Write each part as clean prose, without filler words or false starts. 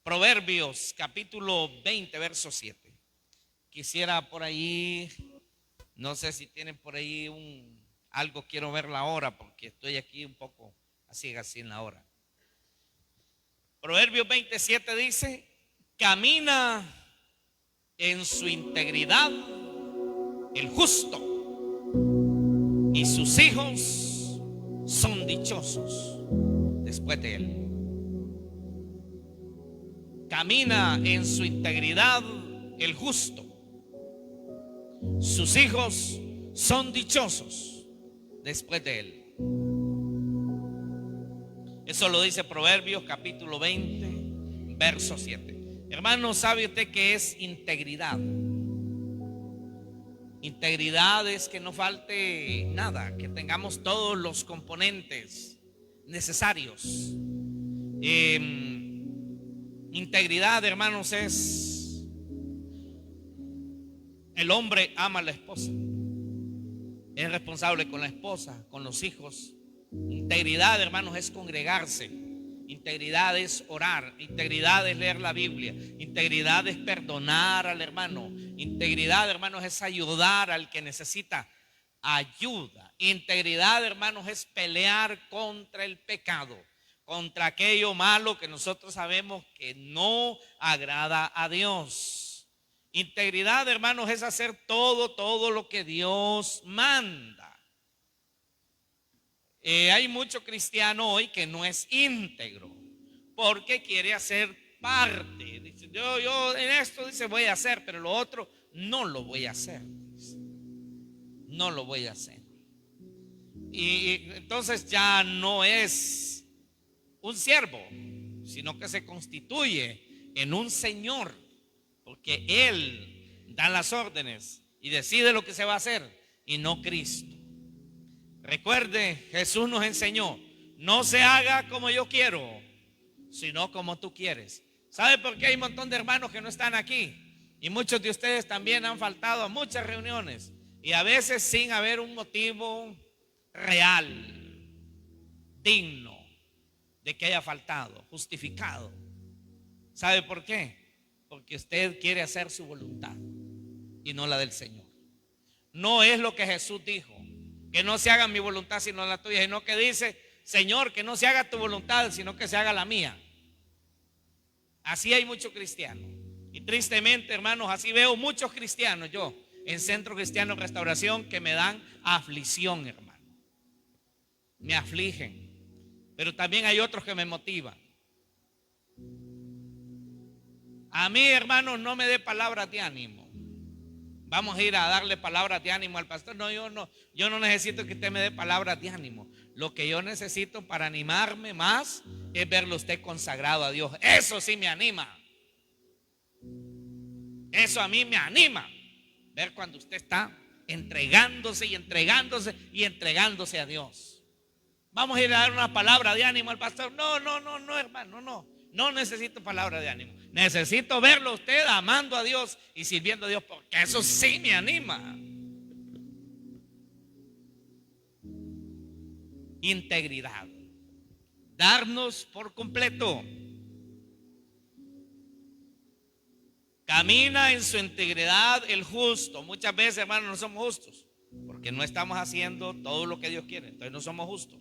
Proverbios capítulo 20, verso 7. Quisiera por ahí, no sé si tienen por ahí algo, quiero ver la hora porque estoy aquí un poco así en la hora. Proverbios 27 dice: camina en su integridad el justo, y sus hijos son dichosos después de él. Camina en su integridad el justo, sus hijos son dichosos después de él. Eso lo dice Proverbios capítulo 20, verso 7. Hermano, ¿sabe usted qué es integridad? Integridad es que no falte nada, que tengamos todos los componentes necesarios. Integridad, hermanos, es: el hombre ama a la esposa, es responsable con la esposa, con los hijos. Integridad, hermanos, es congregarse. Integridad es orar. Integridad es leer la Biblia. Integridad es perdonar al hermano. Integridad, hermanos, es ayudar al que necesita ayuda. Integridad, hermanos, es pelear contra el pecado, contra aquello malo que nosotros sabemos que no agrada a Dios. Integridad, hermanos, es hacer todo lo que Dios manda. Hay mucho cristiano hoy que no es íntegro porque quiere hacer parte. Dice, yo en esto dice voy a hacer, pero lo otro no lo voy a hacer. No lo voy a hacer. Y entonces ya no es un siervo, sino que se constituye en un señor, porque él da las órdenes y decide lo que se va a hacer, y no Cristo. Recuerde, Jesús nos enseñó: no se haga como yo quiero, sino como tú quieres. ¿Sabe por qué hay un montón de hermanos que no están aquí? Y muchos de ustedes también han faltado a muchas reuniones, y a veces sin haber un motivo real, digno de que haya faltado, justificado. ¿Sabe por qué? Porque usted quiere hacer su voluntad y no la del Señor. No es lo que Jesús dijo: que no se haga mi voluntad sino la tuya, sino que dice: Señor, que no se haga tu voluntad sino que se haga la mía. Así hay muchos cristianos, y tristemente, hermanos, así veo muchos cristianos yo en Centro Cristiano Restauración que me dan aflicción, hermano. Me afligen, pero también hay otros que me motivan. A mí, hermanos, no me dé palabras de ánimo. Vamos a ir a darle palabras de ánimo al pastor. No, yo no necesito que usted me dé palabras de ánimo. Lo que yo necesito para animarme más es verlo usted consagrado a Dios. Eso sí me anima. Eso a mí me anima. Ver cuando usted está entregándose y entregándose y entregándose a Dios. Vamos a ir a dar una palabra de ánimo al pastor. No, hermano, no. No necesito palabra de ánimo. Necesito verlo usted amando a Dios y sirviendo a Dios, porque eso sí me anima. Integridad. Darnos por completo. Camina en su integridad el justo. Muchas veces, hermanos, no somos justos porque no estamos haciendo todo lo que Dios quiere. Entonces no somos justos.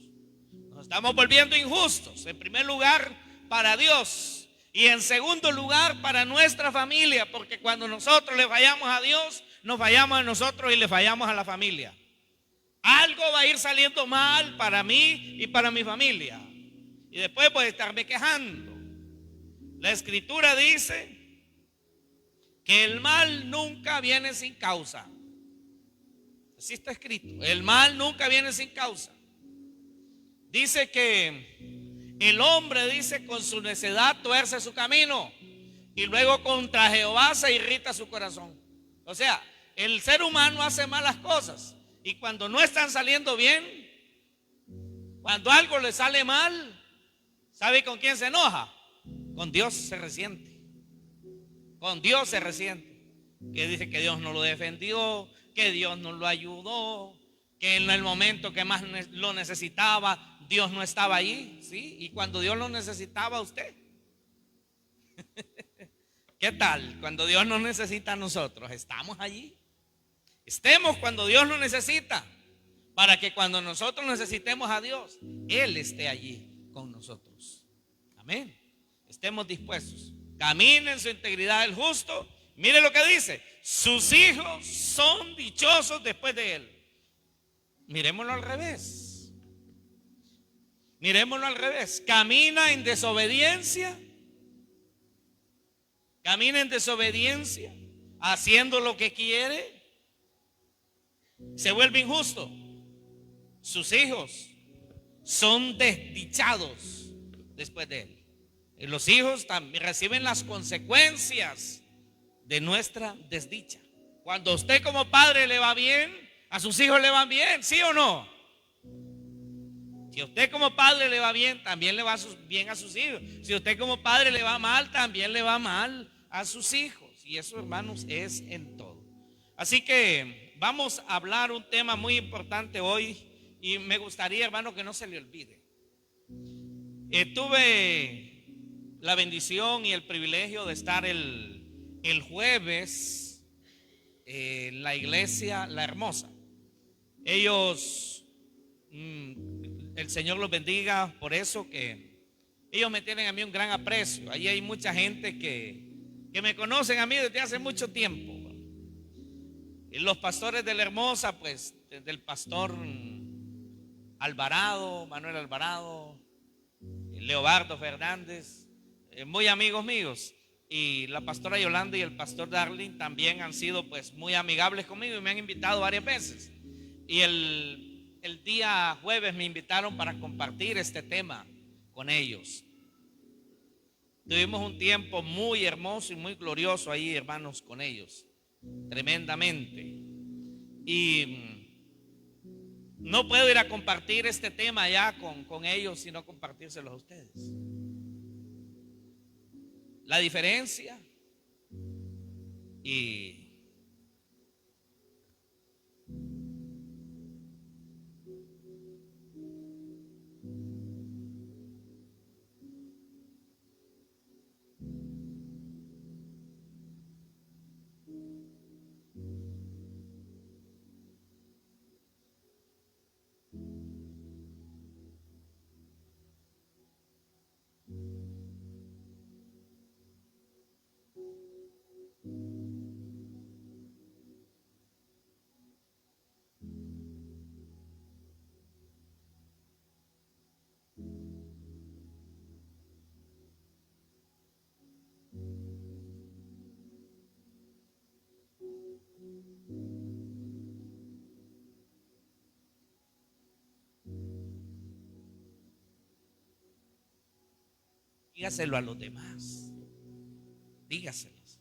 Nos estamos volviendo injustos. En primer lugar, para Dios, y en segundo lugar para nuestra familia, porque cuando nosotros le fallamos a Dios, nos fallamos a nosotros y le fallamos a la familia. Algo va a ir saliendo mal para mí y para mi familia, y después voy a estarme quejando. La Escritura dice que el mal nunca viene sin causa. Así está escrito: el mal nunca viene sin causa. Dice que el hombre, dice, con su necedad tuerce su camino, y luego contra Jehová se irrita su corazón. O sea, el ser humano hace malas cosas, y cuando no están saliendo bien, cuando algo le sale mal, ¿sabe con quién se enoja? Con Dios se resiente. Con Dios se resiente. Que dice que Dios no lo defendió, que Dios no lo ayudó, que en el momento que más lo necesitaba, Dios no estaba allí, ¿sí? Y cuando Dios lo necesitaba a usted, ¿Qué tal cuando Dios nos necesita a nosotros? ¿Estamos allí? Estemos cuando Dios nos necesita, para que cuando nosotros necesitemos a Dios, Él esté allí con nosotros. Amén. Estemos dispuestos. Camine en su integridad el justo. Mire lo que dice: sus hijos son dichosos después de él. Miremoslo al revés. Miremoslo al revés. Camina en desobediencia. Camina en desobediencia, haciendo lo que quiere. Se vuelve injusto. Sus hijos son desdichados después de él. Y los hijos también reciben las consecuencias de nuestra desdicha. Cuando a usted como padre le va bien, a sus hijos le van bien, ¿sí o no? Si a usted como padre le va bien, también le va bien a sus hijos. Si a usted como padre le va mal, también le va mal a sus hijos. Y eso, hermanos, es en todo. Así que vamos a hablar un tema muy importante hoy, y me gustaría, hermano, que no se le olvide. Tuve la bendición y el privilegio de estar el jueves en la iglesia La Hermosa. Ellos, el Señor los bendiga por eso, que ellos me tienen a mí un gran aprecio. Allí hay mucha gente que me conocen a mí desde hace mucho tiempo. Y los pastores de La Hermosa, pues desde el pastor Alvarado, Manuel Alvarado, Leobardo Fernández, muy amigos míos, y la pastora Yolanda y el pastor Darling también han sido pues muy amigables conmigo y me han invitado varias veces. Y el día jueves me invitaron para compartir este tema con ellos. Tuvimos un tiempo muy hermoso y muy glorioso ahí, hermanos, con ellos, tremendamente. Y no puedo ir a compartir este tema ya con ellos, sino compartírselos a ustedes. La diferencia y dígaselo a los demás. Dígaselos.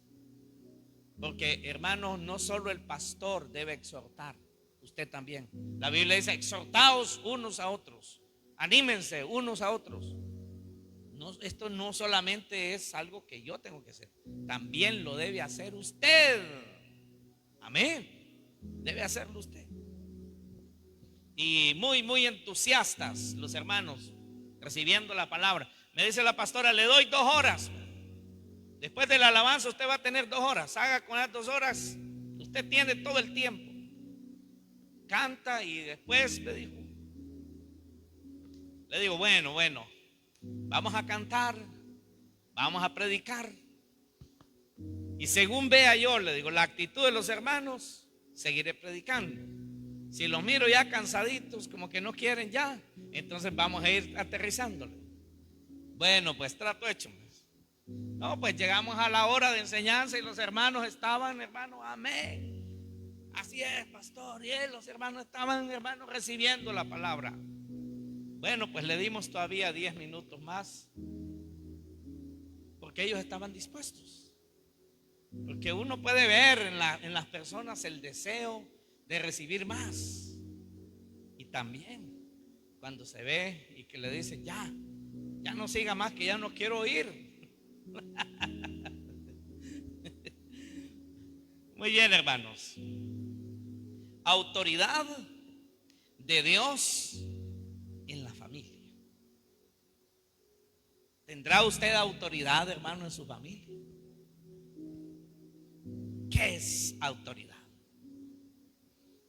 Porque, hermanos, no solo el pastor debe exhortar, usted también. La Biblia dice: exhortaos unos a otros, anímense unos a otros. No, esto no solamente es algo que yo tengo que hacer, también lo debe hacer usted. Amén. Debe hacerlo usted. Y muy entusiastas los hermanos recibiendo la palabra. Me dice la pastora: le doy 2 horas. Después de la alabanza usted va a tener 2 horas. Haga con las 2 horas. Usted tiene todo el tiempo. Canta y después le digo, bueno, vamos a cantar, vamos a predicar. Y según vea yo, le digo, la actitud de los hermanos, seguiré predicando. Si los miro ya cansaditos, como que no quieren ya, entonces vamos a ir aterrizándole. Bueno, pues trato hecho. No, pues llegamos a la hora de enseñanza y los hermanos estaban, hermano, amén. Así es, pastor. Y los hermanos estaban, hermanos, recibiendo la palabra. Bueno, pues le dimos todavía 10 minutos más, porque ellos estaban dispuestos. Porque uno puede ver en las personas el deseo de recibir más. Y también cuando se ve y que le dicen: ya no siga más, que ya no quiero oír. Muy bien, hermanos. Autoridad de Dios en la familia. ¿Tendrá usted autoridad, hermano, en su familia? ¿Qué es autoridad?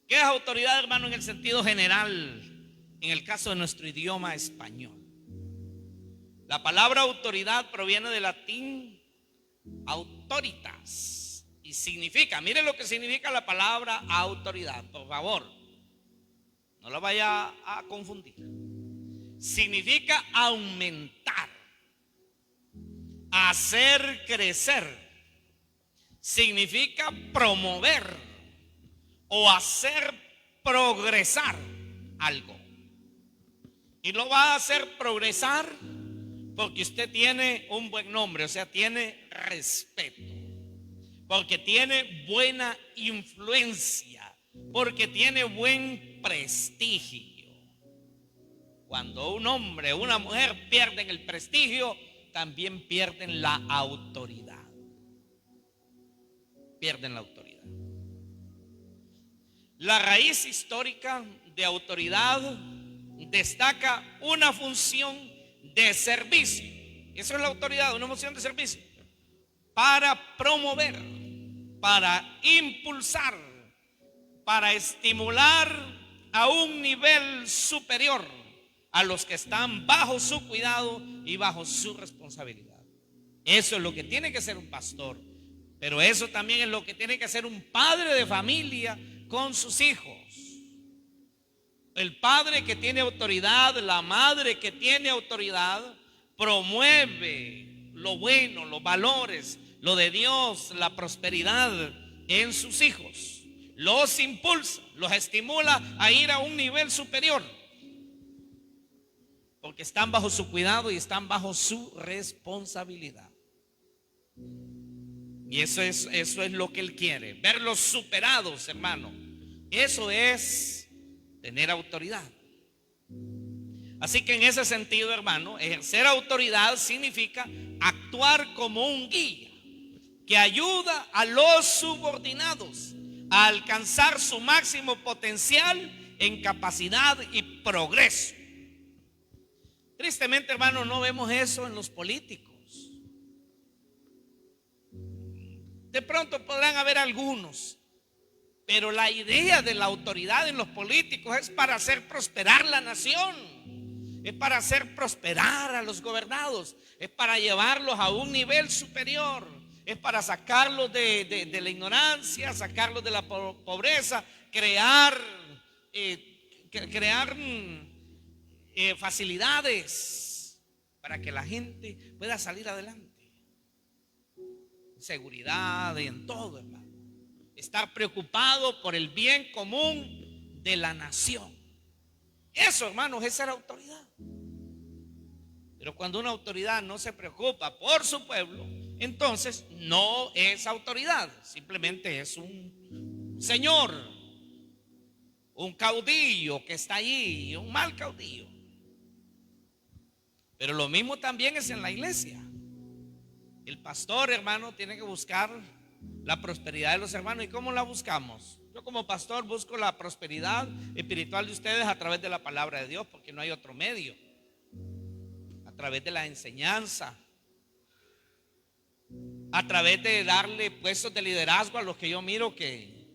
¿Qué es autoridad, hermano, en el sentido general? En el caso de nuestro idioma español, la palabra autoridad proviene del latín autoritas y significa, mire lo que significa la palabra autoridad, por favor, no la vaya a confundir. Significa aumentar, hacer crecer, significa promover o hacer progresar algo. Y lo va a hacer progresar porque usted tiene un buen nombre, o sea, tiene respeto, porque tiene buena influencia, porque tiene buen prestigio. Cuando un hombre o una mujer pierden el prestigio, también pierden la autoridad. Pierden la autoridad. La raíz histórica de autoridad destaca una función de servicio. Eso es la autoridad, una función de servicio. Para promover, para impulsar, para estimular a un nivel superior a los que están bajo su cuidado y bajo su responsabilidad. Eso es lo que tiene que ser un pastor, pero eso también es lo que tiene que ser un padre de familia con sus hijos. El padre que tiene autoridad, la madre que tiene autoridad, promueve lo bueno, los valores, lo de Dios, la prosperidad en sus hijos. Los impulsa, los estimula a ir a un nivel superior, porque están bajo su cuidado y están bajo su responsabilidad. Y eso es lo que Él quiere, verlos superados, hermano. Eso es tener autoridad. Así que en ese sentido, hermano, ejercer autoridad significa actuar como un guía que ayuda a los subordinados a alcanzar su máximo potencial en capacidad y progreso. Tristemente, hermano, no vemos eso en los políticos. De pronto podrán haber algunos, pero la idea de la autoridad en los políticos es para hacer prosperar la nación, es para hacer prosperar a los gobernados, es para llevarlos a un nivel superior, es para sacarlos de la ignorancia, sacarlos de la pobreza, crear facilidades para que la gente pueda salir adelante. Seguridad y en todo, hermano. Estar preocupado por el bien común de la nación. Eso, hermanos, es ser autoridad. Pero cuando una autoridad no se preocupa por su pueblo, entonces no es autoridad, simplemente es un señor, un caudillo que está allí, un mal caudillo. Pero lo mismo también es en la iglesia. El pastor, hermano, tiene que buscar la prosperidad de los hermanos. ¿Y cómo la buscamos? Yo como pastor busco la prosperidad espiritual de ustedes a través de la palabra de Dios, porque no hay otro medio. A través de la enseñanza, a través de darle puestos de liderazgo a los que yo miro que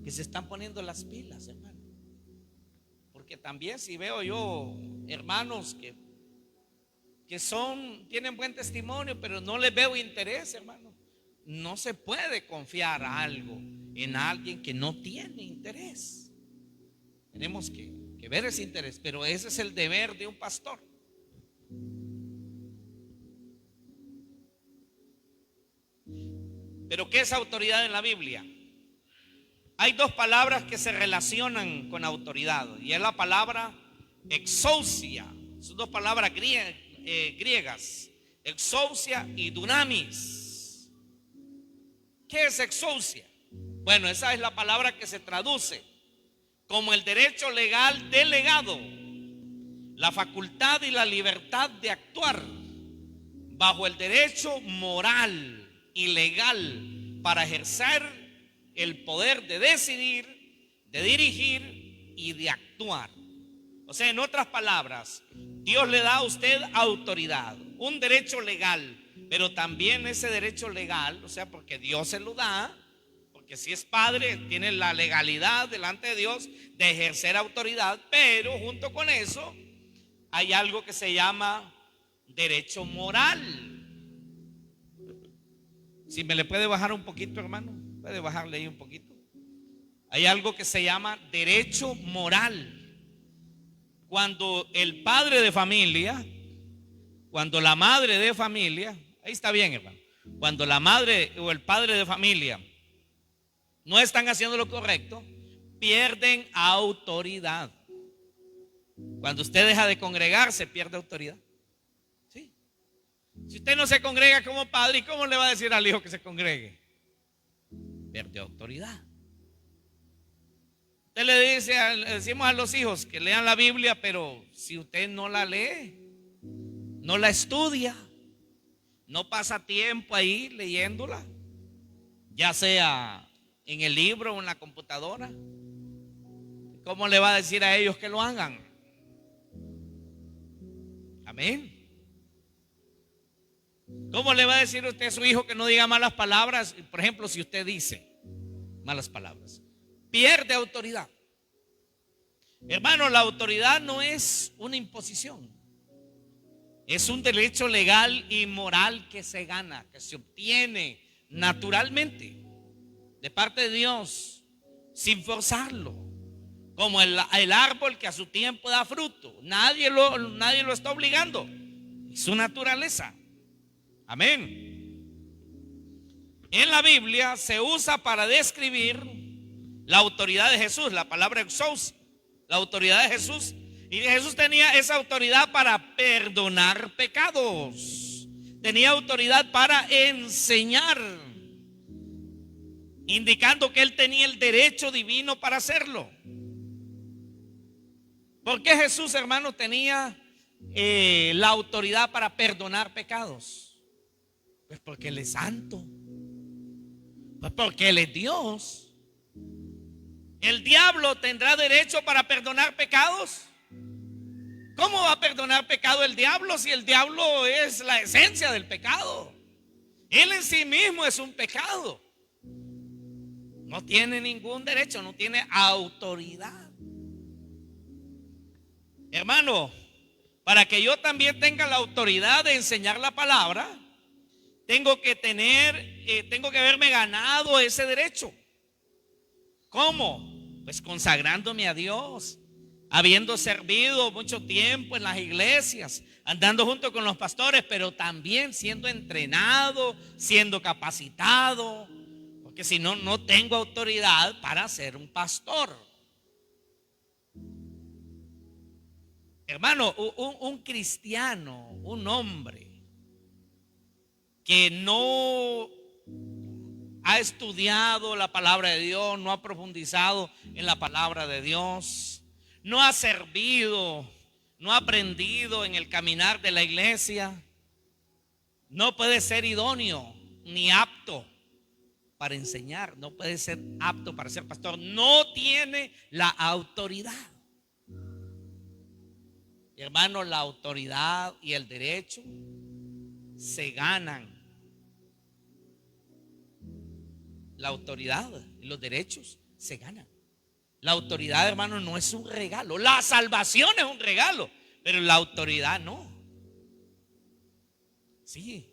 se están poniendo las pilas, hermano. Porque también si veo yo hermanos que tienen buen testimonio, pero no les veo interés, hermano. No se puede confiar algo en alguien que no tiene interés. Tenemos que ver ese interés, pero ese es el deber de un pastor. Pero ¿qué es autoridad en la Biblia? Hay dos palabras que se relacionan con autoridad, y es la palabra exousia. Son dos palabras griegas, exousia y dunamis. ¿Qué es exousia? Bueno, esa es la palabra que se traduce como el derecho legal delegado, la facultad y la libertad de actuar bajo el derecho moral y legal para ejercer el poder de decidir, de dirigir y de actuar. O sea, en otras palabras, Dios le da a usted autoridad, un derecho legal, pero también ese derecho legal, o sea, porque Dios se lo da, porque si es padre, tiene la legalidad delante de Dios de ejercer autoridad, pero junto con eso hay algo que se llama derecho moral. Si me le puede bajar un poquito, hermano, puede bajarle ahí un poquito. Hay algo que se llama derecho moral. Cuando el padre de familia, cuando la madre de familia, ahí está bien, hermano, cuando la madre o el padre de familia no están haciendo lo correcto, pierden autoridad. Cuando usted deja de congregarse, pierde autoridad. ¿Sí? Si usted no se congrega como padre, ¿cómo le va a decir al hijo que se congregue? Pierde autoridad. Usted le decimos a los hijos que lean la Biblia, pero si usted no la lee, no la estudia, no pasa tiempo ahí leyéndola, ya sea en el libro o en la computadora, ¿cómo le va a decir a ellos que lo hagan? Amén. ¿Cómo le va a decir usted a su hijo que no diga malas palabras? Por ejemplo, si usted dice malas palabras, pierde autoridad. Hermano, la autoridad no es una imposición, es un derecho legal y moral que se gana, que se obtiene naturalmente de parte de Dios, sin forzarlo, como el árbol que a su tiempo da fruto. Nadie lo está obligando, es su naturaleza. Amén. En la Biblia se usa para describir la autoridad de Jesús, la palabra exousia, la autoridad de Jesús. Y Jesús tenía esa autoridad para perdonar pecados, tenía autoridad para enseñar, indicando que él tenía el derecho divino para hacerlo. ¿Por qué Jesús, hermano, tenía la autoridad para perdonar pecados? Pues porque Él es santo, pues porque Él es Dios. ¿El diablo tendrá derecho para perdonar pecados? ¿Cómo va a perdonar pecado el diablo si el diablo es la esencia del pecado? Él en sí mismo es un pecado. No tiene ningún derecho, no tiene autoridad. Hermano, para que yo también tenga la autoridad de enseñar la palabra, tengo que haberme ganado ese derecho. ¿Cómo? Pues consagrándome a Dios, habiendo servido mucho tiempo en las iglesias, andando junto con los pastores, pero también siendo entrenado, siendo capacitado, porque si no, no tengo autoridad para ser un pastor. Hermano, un cristiano, un hombre que no ha estudiado la palabra de Dios, no ha profundizado en la palabra de Dios, no ha servido, no ha aprendido en el caminar de la iglesia, no puede ser idóneo ni apto para enseñar, no puede ser apto para ser pastor, no tiene la autoridad. Hermano, la autoridad y el derecho se ganan. La autoridad y los derechos se ganan. La autoridad, hermano, no es un regalo. La salvación es un regalo, pero la autoridad no. Sí.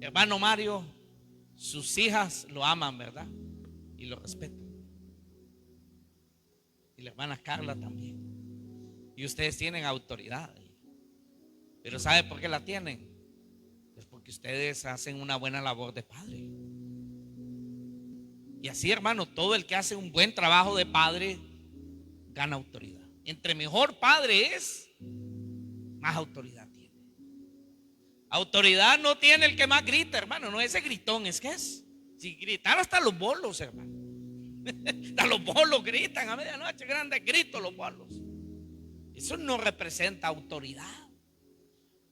Hermano Mario, sus hijas lo aman, ¿verdad? Y lo respetan. Y la hermana Carla también. Y ustedes tienen autoridad. Pero ¿sabe por qué la tienen? Es porque ustedes hacen una buena labor de padre. Y así, hermano, todo el que hace un buen trabajo de padre gana autoridad. Entre mejor padre es, más autoridad tiene. Autoridad no tiene el que más grita, hermano. No ese gritón, es que es. Si gritar hasta los bolos, hermano. Hasta los bolos gritan a medianoche, grandes gritos los bolos. Eso no representa autoridad.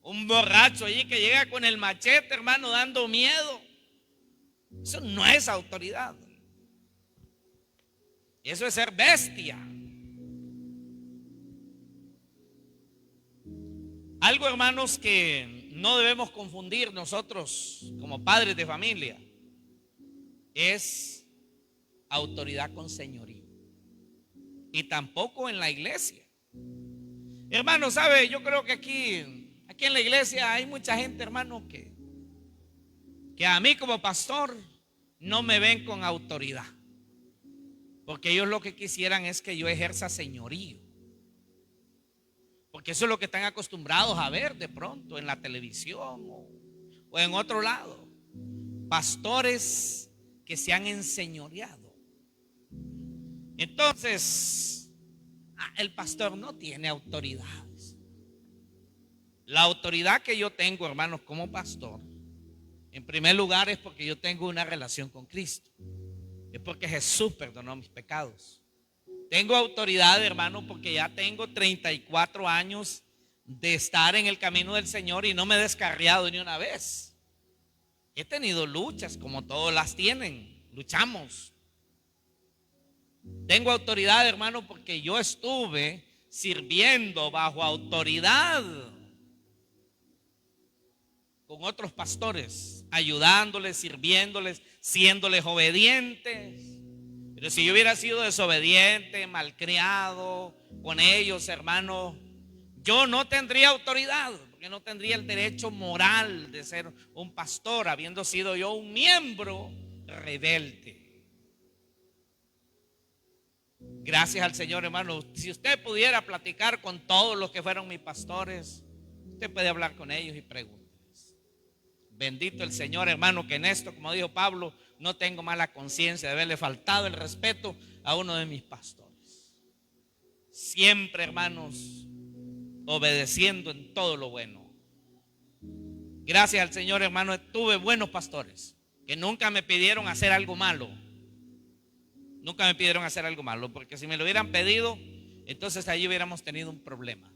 Un borracho allí que llega con el machete, hermano, dando miedo. Eso no es autoridad. Eso es ser bestia. Algo, hermanos, que no debemos confundir nosotros como padres de familia es autoridad con señorío. Y tampoco en la iglesia. Hermano, ¿sabe? Yo creo que aquí en la iglesia hay mucha gente, hermano, que a mí como pastor no me ven con autoridad. Porque ellos lo que quisieran es que yo ejerza señorío. Porque eso es lo que están acostumbrados a ver de pronto en la televisión o en otro lado. Pastores que se han enseñoreado. Entonces, el pastor no tiene autoridades. La autoridad que yo tengo, hermanos, como pastor, en primer lugar es porque yo tengo una relación con Cristo. Es porque Jesús perdonó mis pecados. Tengo autoridad, hermano, porque ya tengo 34 años de estar en el camino del Señor y no me he descarriado ni una vez. He tenido luchas como todos las tienen. Luchamos. Tengo autoridad, hermano, porque yo estuve sirviendo bajo autoridad con otros pastores, ayudándoles, sirviéndoles, siéndoles obedientes. Pero si yo hubiera sido desobediente, malcriado con ellos, hermano, yo no tendría autoridad, porque no tendría el derecho moral de ser un pastor, habiendo sido yo un miembro rebelde. Gracias al Señor, hermano. Si usted pudiera platicar con todos los que fueron mis pastores, usted puede hablar con ellos y preguntarles. Bendito el Señor, hermano, que en esto, como dijo Pablo, no tengo mala conciencia de haberle faltado el respeto a uno de mis pastores. Siempre, hermanos, obedeciendo en todo lo bueno. Gracias al Señor, hermano, tuve buenos pastores que nunca me pidieron hacer algo malo. Nunca me pidieron hacer algo malo, porque si me lo hubieran pedido, entonces ahí hubiéramos tenido un problema.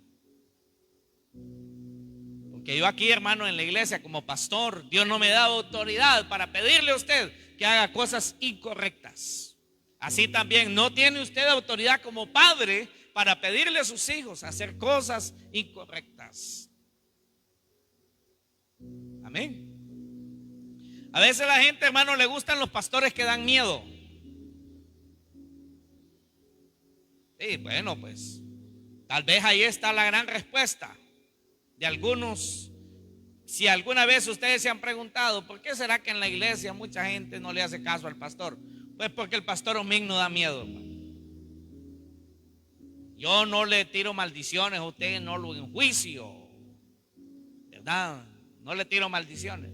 Porque yo aquí, hermano, en la iglesia como pastor, Dios no me da autoridad para pedirle a usted que haga cosas incorrectas. Así también no tiene usted autoridad como padre para pedirle a sus hijos hacer cosas incorrectas. Amén. A veces a la gente, hermano, le gustan los pastores que dan miedo. Sí, bueno, pues tal vez ahí está la gran respuesta de algunos. Si alguna vez ustedes se han preguntado ¿por qué será que en la iglesia mucha gente no le hace caso al pastor? Pues porque el pastor Omín no da miedo, hermano. Yo no le tiro maldiciones a usted, no lo enjuicio, ¿verdad? No le tiro maldiciones.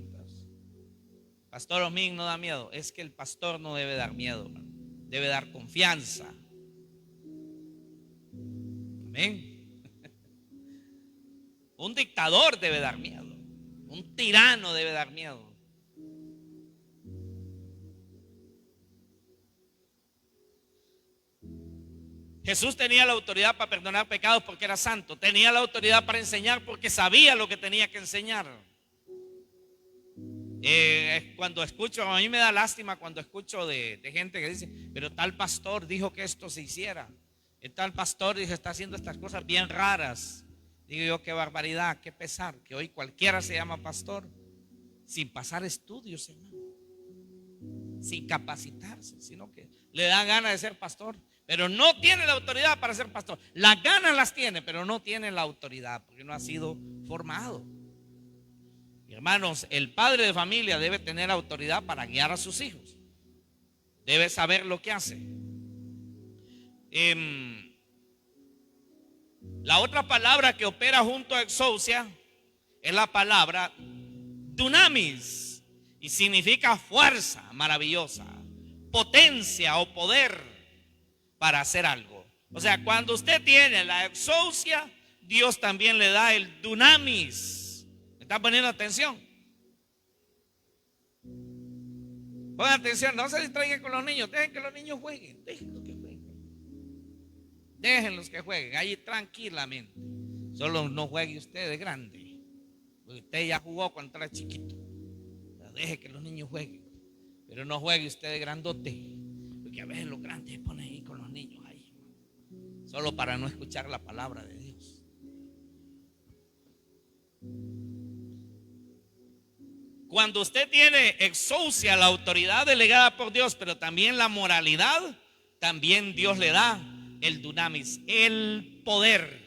Pastor Omín no da miedo. Es que el pastor no debe dar miedo, hermano. Debe dar confianza. Amén. Un dictador debe dar miedo. Un tirano debe dar miedo. Jesús tenía la autoridad para perdonar pecados porque era santo. Tenía la autoridad para enseñar porque sabía lo que tenía que enseñar. Cuando escucho, a mí me da lástima cuando escucho de gente que dice, pero tal pastor dijo que esto se hiciera. El tal pastor dice, está haciendo estas cosas bien raras. Digo yo, qué barbaridad, qué pesar, que hoy cualquiera se llama pastor sin pasar estudios, hermano, sin capacitarse, sino que le da ganas de ser pastor, pero no tiene la autoridad para ser pastor. Las ganas las tiene, pero no tiene la autoridad porque no ha sido formado. Hermanos, el padre de familia debe tener autoridad para guiar a sus hijos. Debe saber lo que hace. La otra palabra que opera junto a exousia es la palabra dunamis y significa fuerza maravillosa, potencia o poder para hacer algo. O sea, cuando usted tiene la exousia, Dios también le da el dunamis. ¿Me está poniendo atención? Pongan atención, no se distraigan con los niños, dejen que los niños jueguen, déjenlos que jueguen. Déjenlos que jueguen ahí tranquilamente. Solo no juegue usted de grande, porque usted ya jugó cuando era chiquito. Deje que los niños jueguen, pero no juegue usted de grandote, porque a veces los grandes se ponen ahí con los niños ahí, solo para no escuchar la palabra de Dios. Cuando usted tiene exousia, la autoridad delegada por Dios, pero también la moralidad, también Dios le da el dunamis, el poder,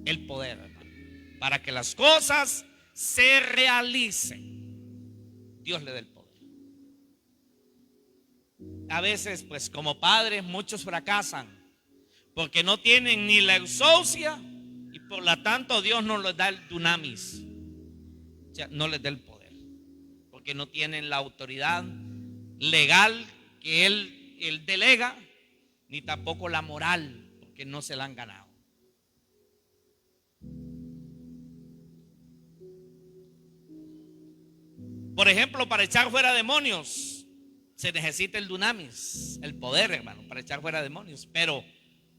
hermano, para que las cosas se realicen. Dios le da el poder. A veces, pues como padres, muchos fracasan porque no tienen ni la exousia y por lo tanto Dios no les da el dunamis, o sea, no les da el poder, porque no tienen la autoridad legal que Él delega, ni tampoco la moral, porque no se la han ganado. Por ejemplo, para echar fuera demonios se necesita el dunamis, el poder, hermano, para echar fuera demonios. Pero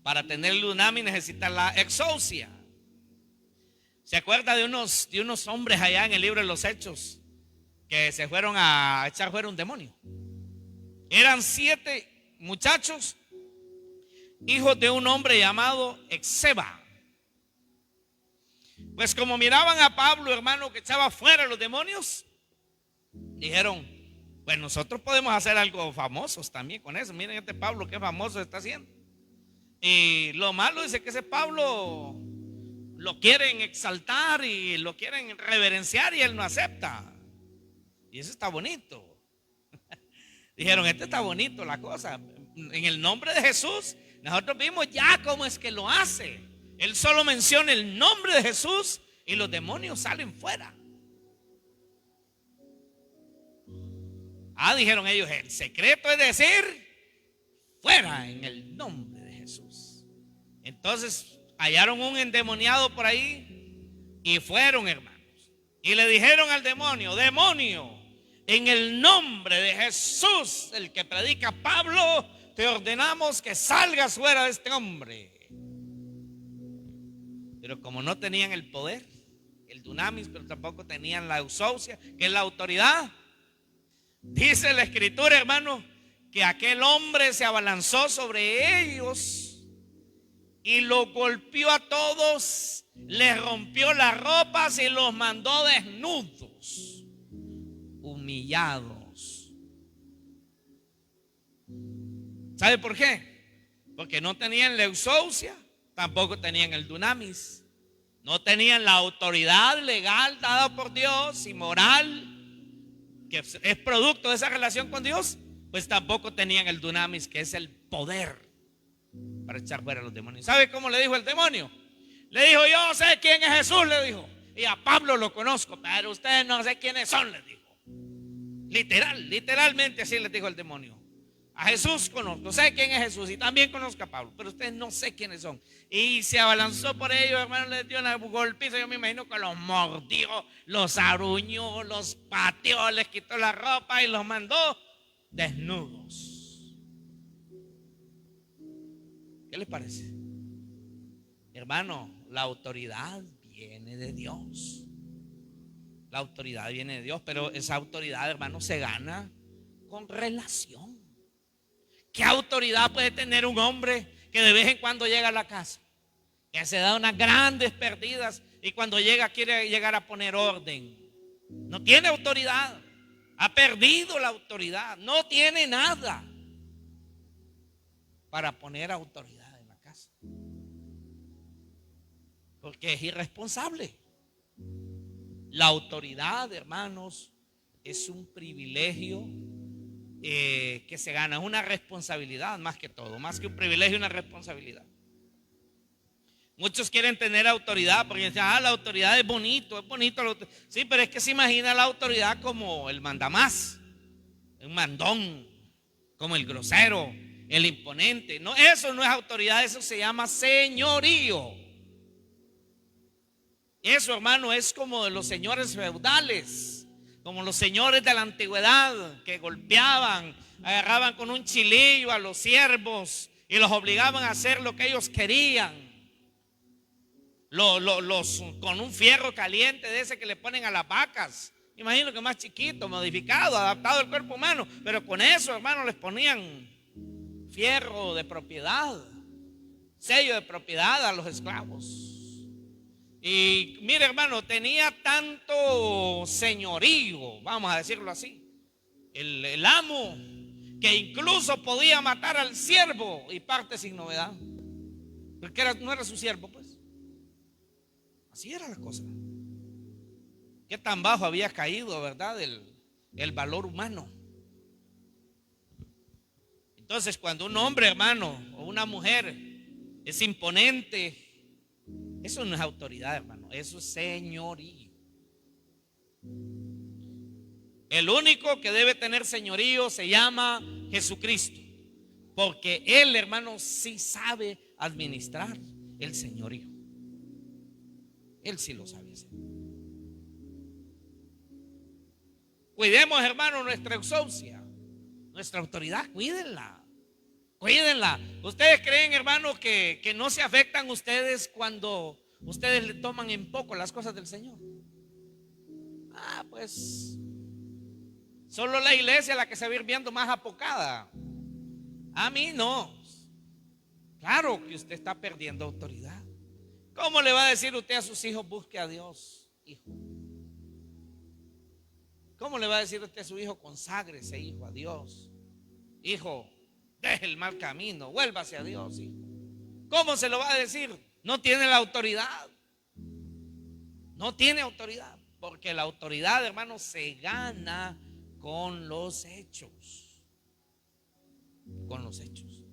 para tener el dunamis necesita la exousia. ¿Se acuerda de unos hombres allá en el libro de los Hechos que se fueron a echar fuera un demonio? Eran 7 muchachos, hijos de un hombre llamado Exeba. Pues como miraban a Pablo, hermano, que echaba fuera los demonios, dijeron: pues nosotros podemos hacer algo famosos también con eso. Miren este Pablo qué famoso está haciendo. Y lo malo dice que ese Pablo lo quieren exaltar y lo quieren reverenciar y él no acepta. Y eso está bonito. Dijeron: este está bonito la cosa. En el nombre de Jesús, nosotros vimos ya cómo es que lo hace. Él solo menciona el nombre de Jesús y los demonios salen fuera. Dijeron ellos, el secreto es decir fuera en el nombre de Jesús. Entonces hallaron un endemoniado por ahí y fueron, hermanos, y le dijeron al demonio: demonio, en el nombre de Jesús, el que predica Pablo, te ordenamos que salgas fuera de este hombre. Pero como no tenían el poder, el dunamis, pero tampoco tenían la exousia, que es la autoridad, dice la escritura, hermano, que aquel hombre se abalanzó sobre ellos y los golpeó a todos, les rompió las ropas y los mandó desnudos, humillados. ¿Sabe por qué? Porque no tenían la exousia, tampoco tenían el dunamis, no tenían la autoridad legal dada por Dios y moral, que es producto de esa relación con Dios, pues tampoco tenían el dunamis, que es el poder para echar fuera a los demonios. ¿Sabe cómo le dijo el demonio? Le dijo: yo sé quién es Jesús, le dijo, y a Pablo lo conozco, pero ustedes no sé quiénes son, les dijo. Literalmente así les dijo el demonio: a Jesús conozco, sé quién es Jesús y también conozco a Pablo, pero ustedes no sé quiénes son. Y se abalanzó por ellos, hermano, les dio una golpiza. Yo me imagino que los mordió, los aruñó, los pateó, les quitó la ropa y los mandó desnudos. ¿Qué les parece? Hermano, la autoridad viene de Dios. La autoridad viene de Dios, pero esa autoridad, hermano, se gana con relación. ¿Qué autoridad puede tener un hombre que de vez en cuando llega a la casa, que se da unas grandes perdidas y cuando llega quiere llegar a poner orden? No tiene autoridad, ha perdido la autoridad, no tiene nada para poner autoridad en la casa, porque es irresponsable. La autoridad, hermanos, es un privilegio que se gana, es una responsabilidad más que todo, más que un privilegio, una responsabilidad. Muchos quieren tener autoridad porque dicen: la autoridad es bonito, es bonito. Sí, pero es que se imagina la autoridad como el mandamás, un mandón, como el grosero, el imponente. No, eso no es autoridad, eso se llama señorío. Eso, hermano, es como de los señores feudales, como los señores de la antigüedad que golpeaban, agarraban con un chilillo a los siervos y los obligaban a hacer lo que ellos querían. Con un fierro caliente de ese que le ponen a las vacas. Imagino que más chiquito, modificado, adaptado al cuerpo humano, pero con eso, hermano, les ponían fierro de propiedad, sello de propiedad a los esclavos. Y mire, hermano, tenía tanto señorío, vamos a decirlo así, el amo, que incluso podía matar al siervo y parte sin novedad, porque no era su siervo, pues. Así era la cosa. Qué tan bajo había caído, ¿verdad? El valor humano. Entonces, cuando un hombre, hermano, o una mujer es imponente, eso no es autoridad, hermano, eso es señorío. El único que debe tener señorío se llama Jesucristo, porque Él, hermano, sí sabe administrar el señorío. Él sí lo sabe hacer. Cuidemos, hermano, nuestra exousia, nuestra autoridad, cuídenla. Cuídenla. ¿Ustedes creen, hermano, que no se afectan ustedes cuando ustedes le toman en poco las cosas del Señor? Pues solo la iglesia es la que se va a ir viendo más apocada. A mí no. Claro que usted está perdiendo autoridad. ¿Cómo le va a decir usted a sus hijos, busque a Dios, hijo? ¿Cómo le va a decir usted a su hijo, conságrese, hijo, a Dios? Hijo, deje el mal camino, vuélvase a Dios, hijo. ¿Cómo se lo va a decir? No tiene la autoridad. No tiene autoridad. Porque la autoridad, hermano, se gana con los hechos. Con los hechos.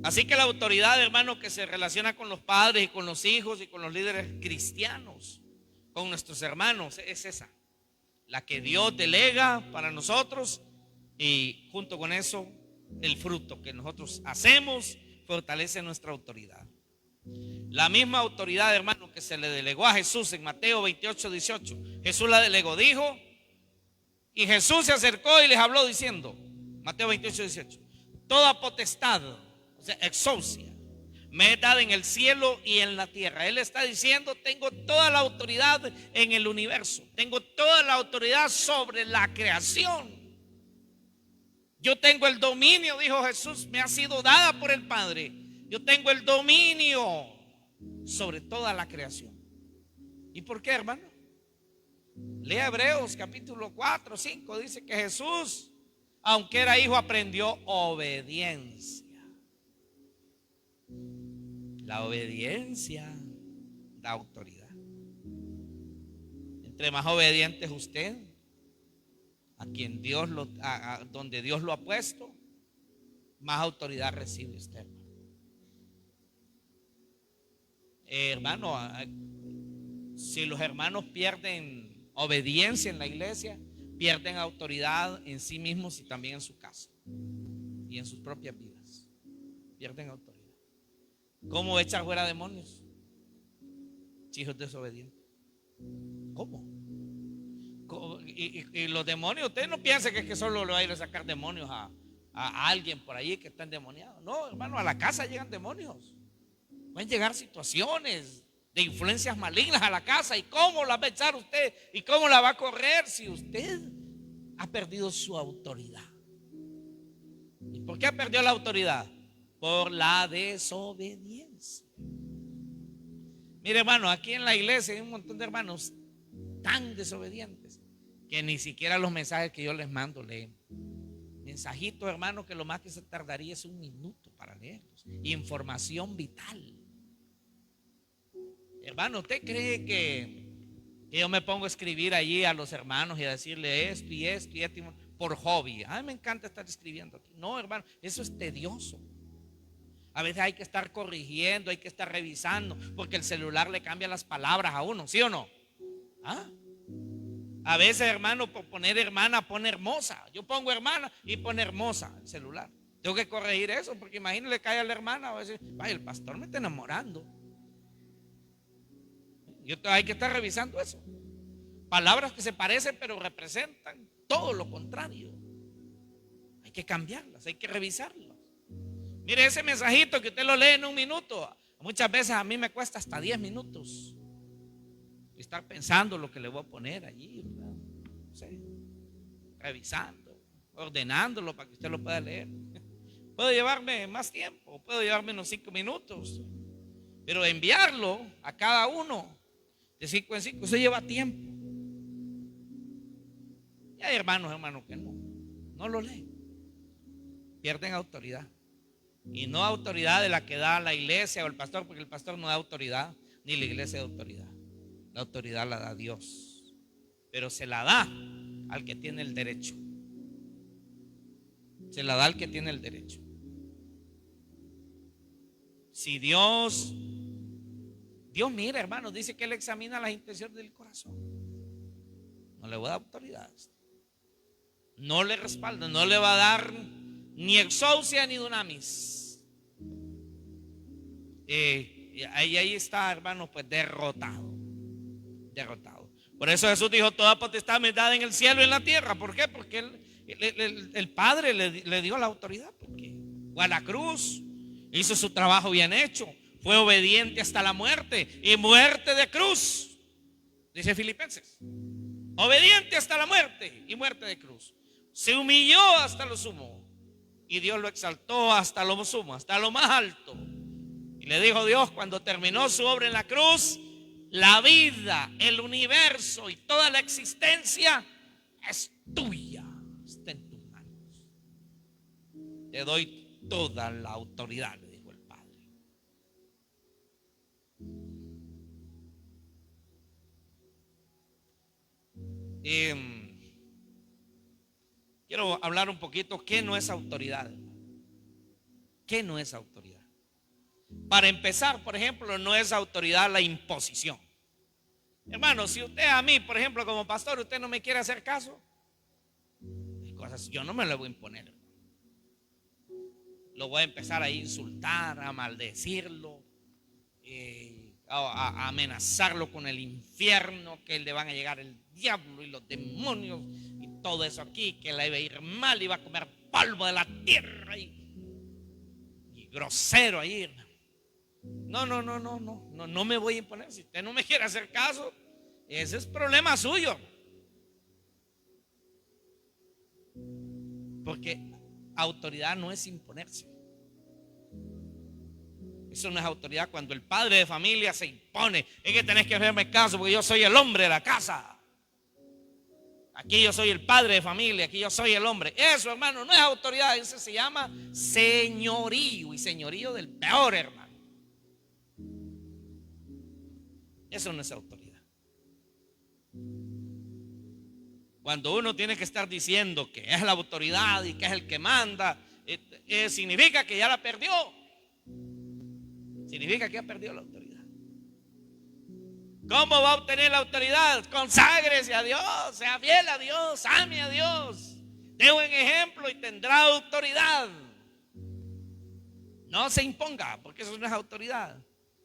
Así que la autoridad, hermano, que se relaciona con los padres y con los hijos y con los líderes cristianos, con nuestros hermanos, es esa. La que Dios delega para nosotros, y junto con eso el fruto que nosotros hacemos fortalece nuestra autoridad. La misma autoridad, hermano, que se le delegó a Jesús en Mateo 28:18, Jesús la delegó, dijo, y Jesús se acercó y les habló diciendo, Mateo 28:18, toda potestad, o sea, exousia, me es dada en el cielo y en la tierra. Él está diciendo, tengo toda la autoridad en el universo, tengo toda la autoridad sobre la creación. Yo tengo el dominio, dijo Jesús, me ha sido dada por el Padre. Yo tengo el dominio sobre toda la creación. ¿Y por qué, hermano? Lea Hebreos capítulo 4, 5, dice que Jesús, aunque era hijo, aprendió obediencia. La obediencia da autoridad. Entre más obediente es usted a quien Dios donde Dios lo ha puesto, más autoridad recibe usted. Hermano, si los hermanos pierden obediencia en la iglesia, pierden autoridad en sí mismos y también en su casa y en sus propias vidas. Pierden autoridad. ¿Cómo echar fuera demonios? Hijos desobedientes. ¿Cómo? Y los demonios, usted no piensa que solo le va a ir a sacar demonios a alguien por ahí que está endemoniado. No, hermano, a la casa llegan demonios. Pueden llegar situaciones de influencias malignas a la casa. ¿Y cómo las va a echar usted? ¿Y cómo la va a correr si usted ha perdido su autoridad? ¿Y por qué perdió la autoridad? Por la desobediencia. Mire, hermano, aquí en la iglesia hay un montón de hermanos tan desobedientes que ni siquiera los mensajes que yo les mando leen. Mensajitos, hermano, que lo más que se tardaría es un minuto para leerlos. Información vital. Hermano, ¿usted cree que yo me pongo a escribir allí a los hermanos y a decirle esto y esto y esto por hobby? A mí me encanta estar escribiendo aquí. No, hermano, eso es tedioso. A veces hay que estar corrigiendo, hay que estar revisando, porque el celular le cambia las palabras a uno, ¿sí o no? A veces, hermano, por poner hermana pone hermosa. Yo pongo hermana y pone hermosa el celular. Tengo que corregir eso, porque imagínate, cae a la hermana, va a decir, vaya, el pastor me está enamorando. Hay que estar revisando eso. Palabras que se parecen pero representan todo lo contrario. Hay que cambiarlas, hay que revisarlas. Mire, ese mensajito que usted lo lee en un minuto, muchas veces a mí me cuesta hasta 10 minutos estar pensando lo que le voy a poner allí, ¿verdad? No sé, revisando, ordenándolo para que usted lo pueda leer. Puedo llevarme más tiempo, puedo llevarme unos 5 minutos. Pero enviarlo a cada uno de 5 en 5, eso lleva tiempo. Y hay hermanos que no lo leen. Pierden autoridad. Y no autoridad de la que da la iglesia o el pastor, porque el pastor no da autoridad, ni la iglesia da autoridad. La autoridad la da Dios, pero se la da al que tiene el derecho. Se la da al que tiene el derecho. Si Dios mira, hermanos, dice que Él examina las intenciones del corazón. No le va a dar autoridad. No le respalda, no le va a dar ni exousia ni dunamis. Ahí está, hermanos, pues derrotado. Por eso Jesús dijo: toda potestad me es dada en el cielo y en la tierra. ¿Por qué? Porque el Padre le dio la autoridad. Porque fue a la cruz, hizo su trabajo bien hecho, fue obediente hasta la muerte, y muerte de cruz, dice Filipenses. Obediente hasta la muerte y muerte de cruz. Se humilló hasta lo sumo y Dios lo exaltó hasta lo sumo, hasta lo más alto. Y le dijo Dios, cuando terminó su obra en la cruz: la vida, el universo y toda la existencia es tuya, está en tus manos. Te doy toda la autoridad, le dijo el Padre. Quiero hablar un poquito qué no es autoridad. ¿Qué no es autoridad? Para empezar, por ejemplo, no es autoridad la imposición. Hermano, si usted a mí, por ejemplo, como pastor, usted no me quiere hacer caso, hay cosas yo no me le voy a imponer. Lo voy a empezar a insultar, a maldecirlo, a amenazarlo con el infierno, que le van a llegar el diablo y los demonios y todo eso aquí, que le iba a ir mal, iba a comer polvo de la tierra y grosero ahí, hermano. No me voy a imponer. Si usted no me quiere hacer caso, ese es problema suyo. Porque autoridad no es imponerse. Eso no es autoridad. Cuando el padre de familia se impone: es que tenés que hacerme caso porque yo soy el hombre de la casa. Aquí yo soy el padre de familia, aquí yo soy el hombre. Eso, hermano, no es autoridad. Eso se llama señorío, y señorío del peor, hermano. Eso no es autoridad. Cuando uno tiene que estar diciendo que es la autoridad y que es el que manda, significa que ya la perdió. Significa que ya perdió la autoridad. ¿Cómo va a obtener la autoridad? Conságrese a Dios, sea fiel a Dios, ame a Dios, dé buen ejemplo y tendrá autoridad. No se imponga, porque eso no es autoridad.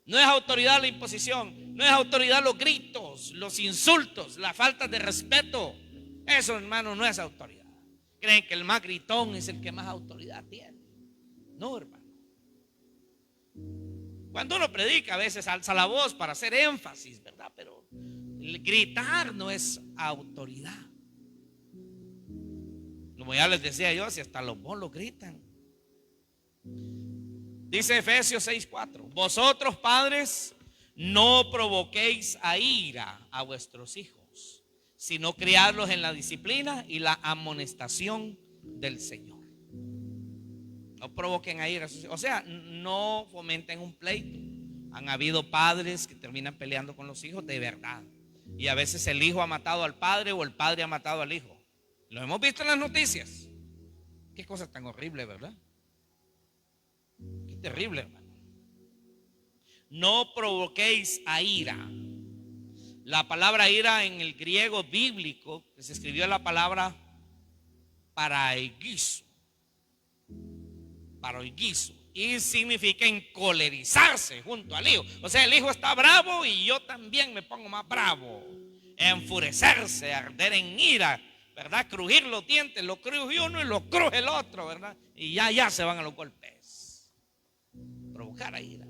No es autoridad la imposición, no es autoridad los gritos, los insultos, la falta de respeto. Eso, hermano, no es autoridad. Creen que el más gritón es el que más autoridad tiene. No, hermano. Cuando uno predica, a veces alza la voz para hacer énfasis, ¿verdad? Pero el gritar no es autoridad. Como ya les decía yo, si hasta los bolos gritan. Dice Efesios 6:4: vosotros, padres, no provoquéis a ira a vuestros hijos, sino criarlos en la disciplina y la amonestación del Señor. No provoquen a ira. O sea, no fomenten un pleito. Han habido padres que terminan peleando con los hijos de verdad. Y a veces el hijo ha matado al padre o el padre ha matado al hijo. Lo hemos visto en las noticias. Qué cosa tan horrible, ¿verdad? Qué terrible, hermano. No provoquéis a ira. La palabra ira en el griego bíblico, que se escribió la palabra paraegiso, y significa encolerizarse junto al hijo. O sea, el hijo está bravo y yo también me pongo más bravo. Enfurecerse, arder en ira, ¿verdad? Crujir los dientes, lo cruje uno y lo cruje el otro, ¿verdad? Y ya se van a los golpes. Provocar a ira.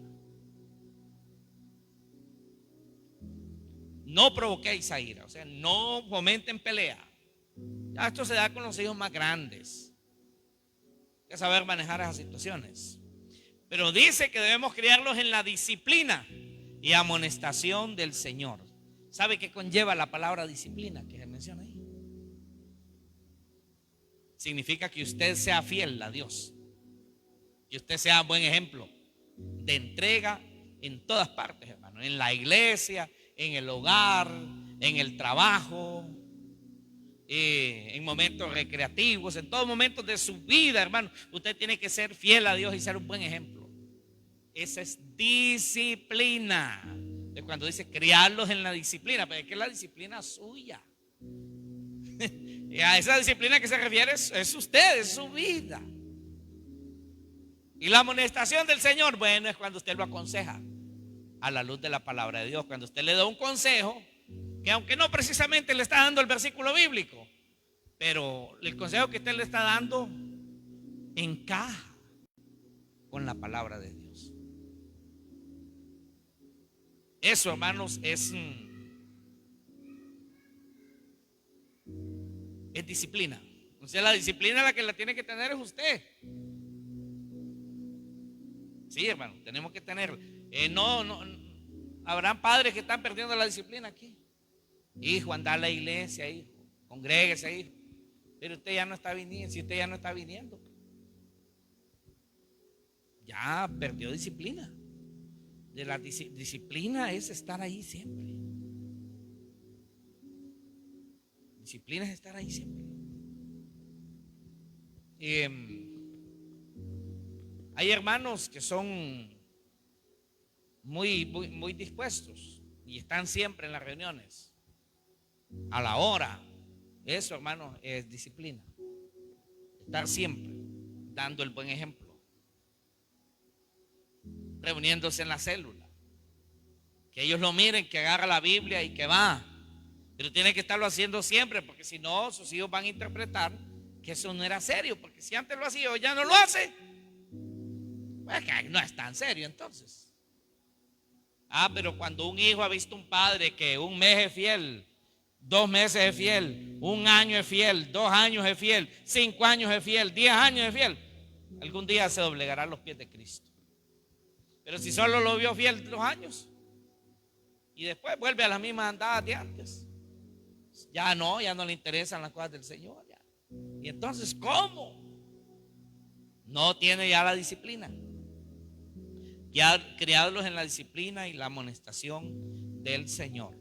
No provoquéis a ira, o sea, no fomenten pelea. Ya esto se da con los hijos más grandes. Hay que saber manejar esas situaciones. Pero dice que debemos criarlos en la disciplina y amonestación del Señor. ¿Sabe qué conlleva la palabra disciplina que se menciona ahí? Significa que usted sea fiel a Dios, que usted sea buen ejemplo de entrega en todas partes, hermano, en la iglesia, en el hogar, en el trabajo, en momentos recreativos, en todos momentos de su vida, hermano. Usted tiene que ser fiel a Dios y ser un buen ejemplo. Esa es disciplina. De cuando dice criarlos en la disciplina, pero es que es la disciplina suya. Y a esa disciplina que se refiere es usted, es su vida. Y la amonestación del Señor, bueno, es cuando usted lo aconseja a la luz de la palabra de Dios. Cuando usted le da un consejo, que aunque no precisamente le está dando el versículo bíblico, pero el consejo que usted le está dando encaja con la palabra de Dios. Eso, hermanos, es disciplina. O sea, la disciplina la que la tiene que tener es usted. Sí, hermano, tenemos que tener. No, habrán padres que están perdiendo la disciplina aquí. Hijo, anda a la iglesia, hijo, congréguese, hijo. Pero usted ya no está viniendo. Si usted ya no está viniendo, ya perdió disciplina. De la disciplina es estar ahí siempre. Disciplina es estar ahí siempre. Hay hermanos que son muy dispuestos y están siempre en las reuniones a la hora. Eso, hermano, es disciplina. Estar siempre dando el buen ejemplo, reuniéndose en la célula, que ellos lo miren, que agarra la Biblia y que va. Pero tiene que estarlo haciendo siempre, porque si no, sus hijos van a interpretar que eso no era serio. Porque si antes lo hacía o ya no lo hace, pues que no es tan serio entonces. Pero cuando un hijo ha visto un padre que un mes es fiel, 2 meses es fiel, 1 año es fiel, 2 años es fiel, 5 años es fiel, 10 años es fiel, algún día se doblegará a los pies de Cristo. Pero si solo lo vio fiel 2 años y después vuelve a las mismas andadas de antes, ya no le interesan las cosas del Señor ya. Y entonces, ¿cómo? No tiene ya la disciplina. Ya criarlos en la disciplina y la amonestación del Señor.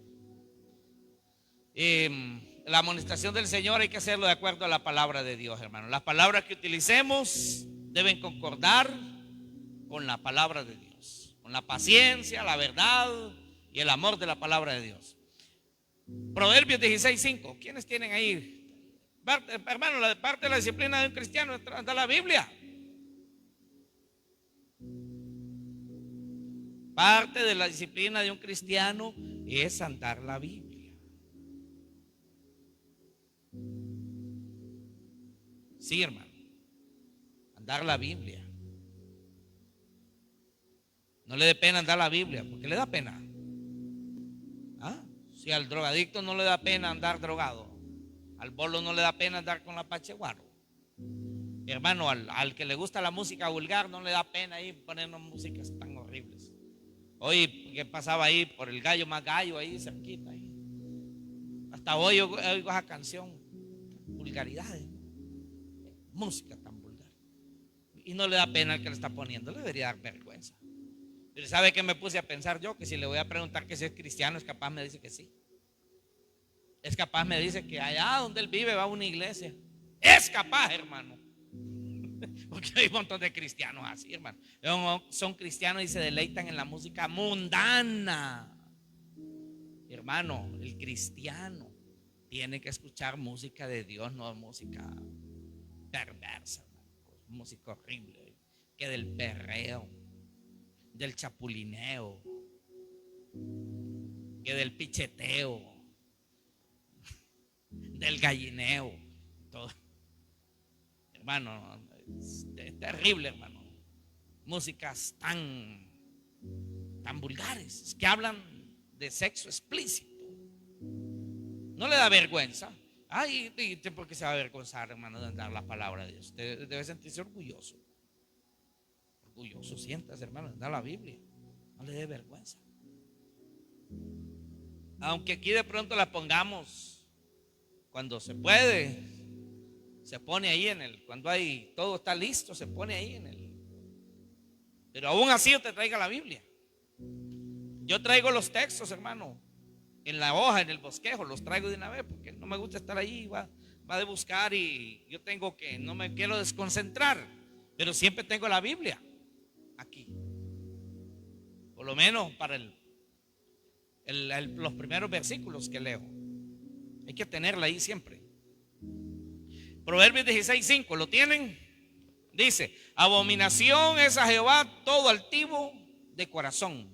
La amonestación del Señor hay que hacerlo de acuerdo a la palabra de Dios, hermano. Las palabras que utilicemos deben concordar con la palabra de Dios, con la paciencia, la verdad y el amor de la palabra de Dios. Proverbios 16:5. ¿Quiénes tienen ahí? Hermano, la parte de la disciplina de un cristiano está la Biblia. Parte de la disciplina de un cristiano es andar la Biblia. Sí, hermano, andar la Biblia. No le dé pena andar la Biblia, porque le da pena. Si al drogadicto no le da pena andar drogado, al bolo no le da pena andar con la pacheguaro. Hermano, al que le gusta la música vulgar no le da pena ahí ponernos músicas tan horribles. Hoy que pasaba ahí por el Gallo Más Gallo, ahí cerquita, ahí. Hasta hoy oigo esa canción, vulgaridades, música tan vulgar. Y no le da pena al que le está poniendo, le debería dar vergüenza. Pero ¿sabe qué me puse a pensar yo? Que si le voy a preguntar que si es cristiano, es capaz me dice que sí. Es capaz me dice que allá donde él vive va a una iglesia. Es capaz, hermano. Porque hay un montón de cristianos así, hermano. Son cristianos y se deleitan en la música mundana. Hermano, el cristiano tiene que escuchar música de Dios, no música perversa, hermano. Música horrible, que del perreo, del chapulineo, que del picheteo, del gallineo, todo. Hermano, es terrible, hermano. Músicas tan vulgares, que hablan de sexo explícito. No le da vergüenza. Ay, ¿por qué se va a avergonzar, hermano, de dar la palabra de Dios? Usted debe sentirse orgulloso orgulloso sientas, hermano, da la Biblia. No le dé vergüenza. Aunque aquí de pronto la pongamos cuando se puede, se pone ahí cuando hay, todo está listo, se pone ahí pero aún así yo te traiga la Biblia. Yo traigo los textos, hermano, en la hoja, en el bosquejo, los traigo de una vez, porque no me gusta estar ahí, va de buscar y yo tengo que, no me quiero desconcentrar, pero siempre tengo la Biblia aquí. Por lo menos para los primeros versículos que leo. Hay que tenerla ahí siempre. Proverbios 16:5, ¿lo tienen? Dice: abominación es a Jehová todo altivo de corazón,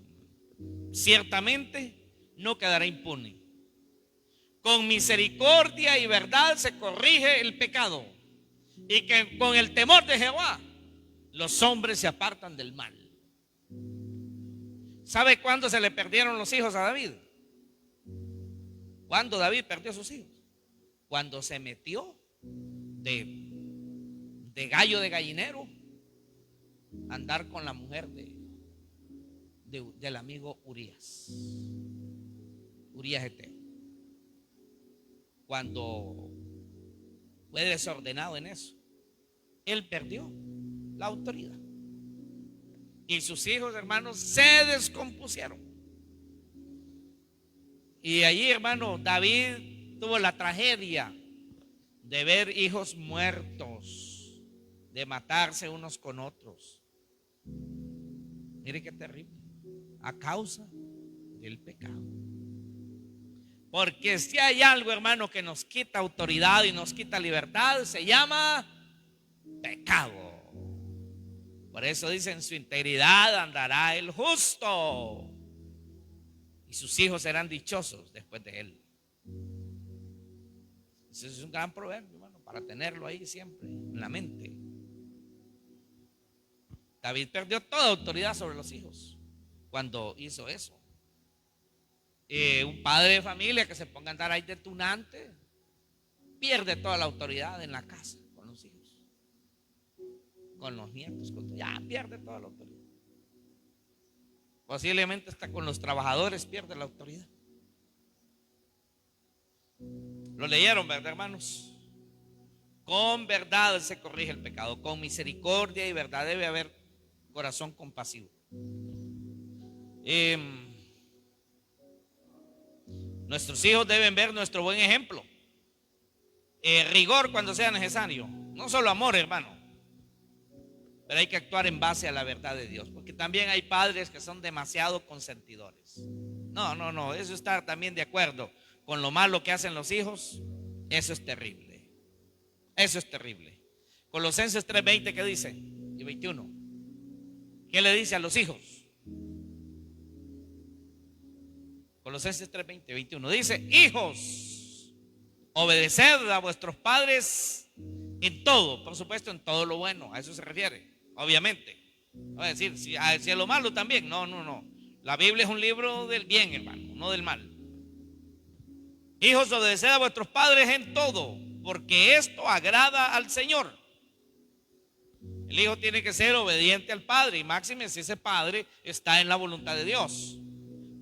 ciertamente no quedará impune. Con misericordia y verdad se corrige el pecado, y que con el temor de Jehová los hombres se apartan del mal. ¿Sabe cuándo se le perdieron los hijos a David? ¿Cuándo David perdió a sus hijos? Cuando se metió de gallo de gallinero a andar con la mujer del amigo Urías Eteo. Cuando fue desordenado en eso, él perdió la autoridad. Y sus hijos, hermanos, se descompusieron. Y allí, hermano, David tuvo la tragedia de ver hijos muertos, de matarse unos con otros. Mire qué terrible, a causa del pecado. Porque si hay algo, hermano, que nos quita autoridad y nos quita libertad, se llama pecado. Por eso dice: en su integridad andará el justo, y sus hijos serán dichosos después de él. Ese es un gran proverbio, hermano, para tenerlo ahí siempre en la mente. David perdió toda autoridad sobre los hijos cuando hizo eso. Un padre de familia que se ponga a andar ahí de tunante pierde toda la autoridad en la casa con los hijos, con los nietos, ya pierde toda la autoridad. Posiblemente hasta con los trabajadores pierde la autoridad. Lo leyeron, ¿verdad, hermanos? Con verdad se corrige el pecado, con misericordia y verdad debe haber corazón compasivo. Nuestros hijos deben ver nuestro buen ejemplo, rigor cuando sea necesario, no solo amor, hermano, pero hay que actuar en base a la verdad de Dios, porque también hay padres que son demasiado consentidores. No, eso está también de acuerdo con lo malo que hacen los hijos. Eso es terrible. Eso es terrible. Colosenses 3:20, ¿qué dice? Y 21. ¿Qué le dice a los hijos? Colosenses 3:20, 21. Dice: hijos, obedeced a vuestros padres en todo. Por supuesto, en todo lo bueno. A eso se refiere, obviamente. No va a decir si a lo malo también. No. La Biblia es un libro del bien, hermano, no del mal. Hijos, obedeced a vuestros padres en todo, porque esto agrada al Señor. El hijo tiene que ser obediente al padre, y máxime si ese padre está en la voluntad de Dios.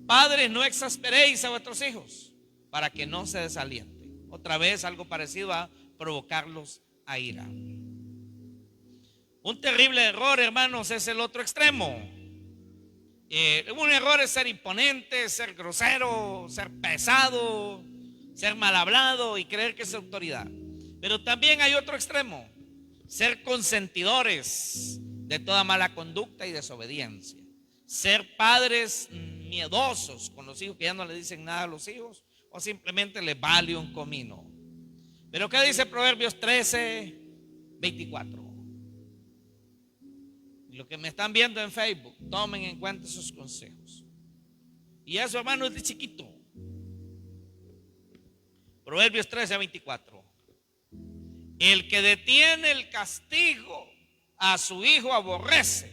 Padres, no exasperéis a vuestros hijos para que no se desalienten. Otra vez algo parecido a provocarlos a ira. Un terrible error, hermanos, es el otro extremo. Un error es ser imponente, ser grosero, ser pesado, ser mal hablado y creer que es autoridad. Pero también hay otro extremo: ser consentidores de toda mala conducta y desobediencia. Ser padres miedosos con los hijos, que ya no le dicen nada a los hijos, o simplemente les vale un comino. Pero ¿qué dice Proverbios 13:24? Los que me están viendo en Facebook, tomen en cuenta esos consejos. Y eso, hermano, es de chiquito. Proverbios 13:24. El que detiene el castigo a su hijo aborrece,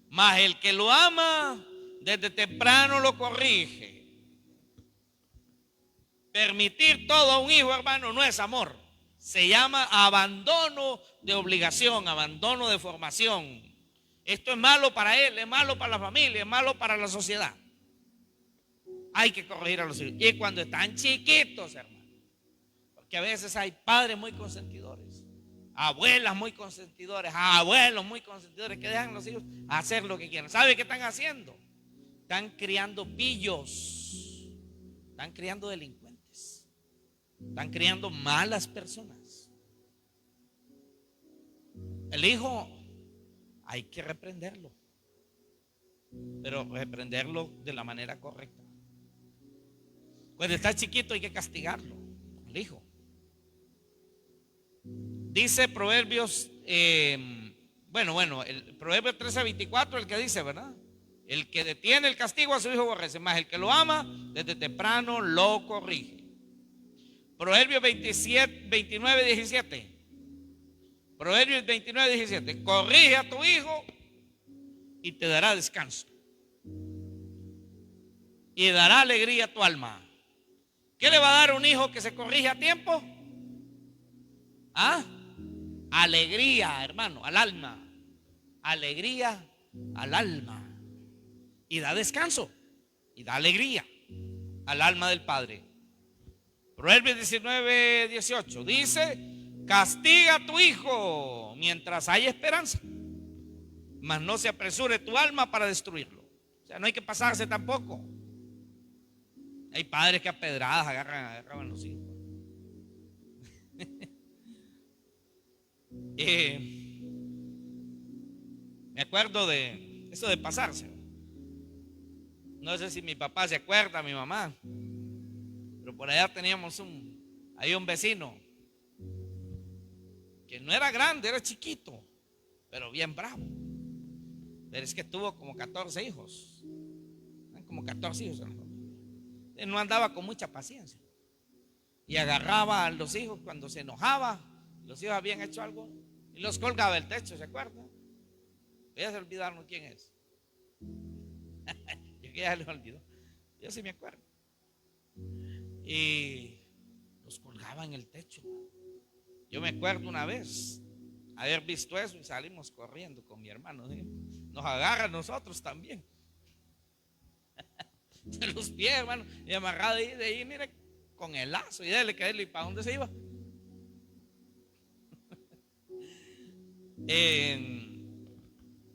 mas el que lo ama desde temprano lo corrige. Permitir todo a un hijo, hermano, no es amor. Se llama abandono de obligación, abandono de formación. Esto es malo para él, es malo para la familia, es malo para la sociedad. Hay que corregir a los hijos. Y cuando están chiquitos, hermano. Porque a veces hay padres muy consentidores, abuelas muy consentidores, abuelos muy consentidores que dejan a los hijos hacer lo que quieran. ¿Sabe qué están haciendo? Están criando pillos, están criando delincuentes, están criando malas personas. El hijo hay que reprenderlo, pero reprenderlo de la manera correcta. Cuando está chiquito hay que castigarlo, el hijo. Dice Proverbios, el Proverbio 13:24, el que dice, ¿verdad? El que detiene el castigo a su hijo aborrece, más el que lo ama, desde temprano lo corrige. Proverbios 29:17. Proverbios 29:17. Corrige a tu hijo y te dará descanso, y dará alegría a tu alma. ¿Qué le va a dar un hijo que se corrige a tiempo? ¿Ah? Alegría, hermano, al alma. Alegría al alma. Y da descanso. Y da alegría al alma del padre. Proverbios 19:18 dice: castiga a tu hijo mientras hay esperanza, mas no se apresure tu alma para destruirlo. O sea, no hay que pasarse tampoco. Hay padres que a pedradas agarran a los hijos. Me acuerdo de eso de pasarse. No sé si mi papá se acuerda, mi mamá, pero por allá teníamos un vecino que no era grande, era chiquito, pero bien bravo. Pero es que tuvo como 14 hijos. Como 14 hijos. Él no andaba con mucha paciencia. Y agarraba a los hijos cuando se enojaba. Los hijos habían hecho algo y los colgaba del techo, ¿se acuerdan? Ya se olvidaron quién es. Yo que ya les olvidó. Yo sí me acuerdo. Y los colgaba en el techo. Yo me acuerdo una vez haber visto eso y salimos corriendo con mi hermano. Nos agarra a nosotros también. De los pies, hermano. Y amarrado de ahí, mire, con el lazo. Y dele, que ¿y para dónde se iba?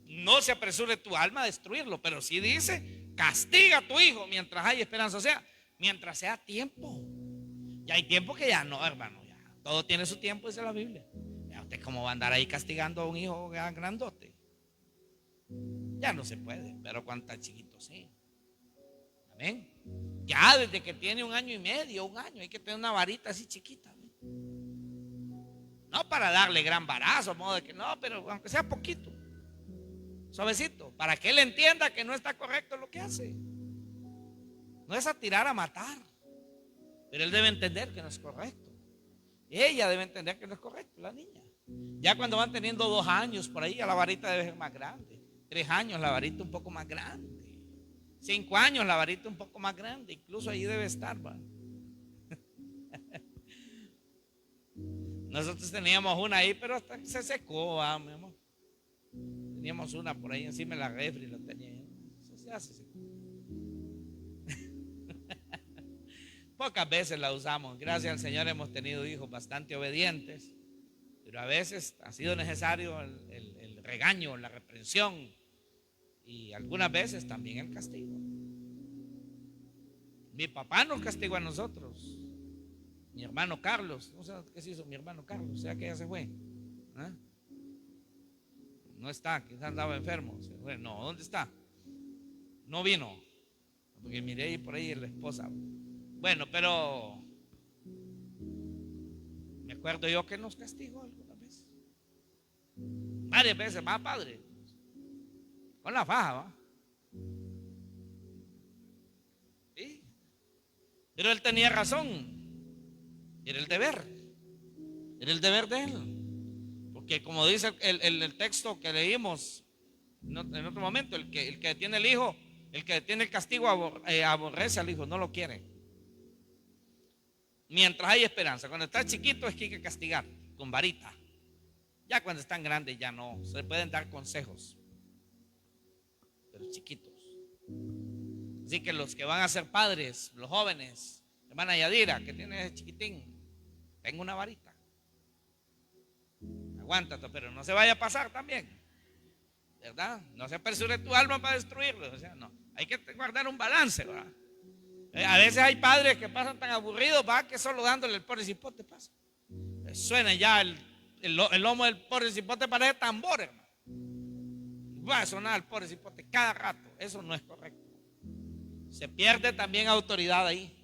No se apresure tu alma a destruirlo, pero sí dice: castiga a tu hijo mientras hay esperanza. O sea, mientras sea tiempo. Ya hay tiempo que ya no, hermano. Ya todo tiene su tiempo, dice la Biblia. Ya usted cómo va a andar ahí castigando a un hijo grandote. Ya no se puede, pero cuando está chiquito sí. Amén. Ya desde que tiene 1 año y medio, 1 año, hay que tener una varita así chiquita. No para darle gran varazo, modo de que no, pero aunque sea poquito, suavecito, para que él entienda que no está correcto lo que hace. No es a tirar a matar, pero él debe entender que no es correcto. Ella debe entender que no es correcto, la niña. Ya cuando van teniendo 2 años por ahí, ya la varita debe ser más grande. 3 años, la varita un poco más grande. 5 años, la varita un poco más grande. Incluso ahí debe estar, ¿va? Nosotros teníamos una ahí, pero hasta que se secó, mi amor. Teníamos una por ahí encima de la refri, la tenía. Ya se secó. Pocas veces la usamos. Gracias al Señor hemos tenido hijos bastante obedientes, pero a veces ha sido necesario el regaño, la reprensión y algunas veces también el castigo. Mi papá nos castigó a nosotros. Mi hermano Carlos, no sé qué se hizo mi hermano Carlos, sea que ya se fue. ¿Ah? No está, quizás andaba enfermo. No, ¿dónde está? No vino, porque miré ahí por ahí la esposa. Bueno, pero me acuerdo yo que nos castigó alguna vez. Varias veces, va, padre. Con la faja, va. ¿Sí? Pero él tenía razón. Era el deber. Era el deber de él. Porque como dice el texto que leímos en otro momento, el que tiene el hijo, el que tiene el castigo aborrece al hijo, no lo quiere. Mientras hay esperanza. Cuando está chiquito es que hay que castigar con varita. Ya cuando están grandes ya no. Se le pueden dar consejos. los chiquitos. Así que los que van a ser padres, los jóvenes, hermana Yadira, que tiene ese chiquitín, tengo una varita. Aguántate, pero no se vaya a pasar también, ¿verdad? No se apresure tu alma para destruirlo. O sea, no, hay que guardar un balance, ¿verdad? A veces hay padres que pasan tan aburridos, va, que solo dándole el pobre cipote pasa. Suena ya el lomo del pobre cipote, parece tambor, hermano. Va a sonar el pobre cipote cada rato. Eso no es correcto. Se pierde también autoridad ahí.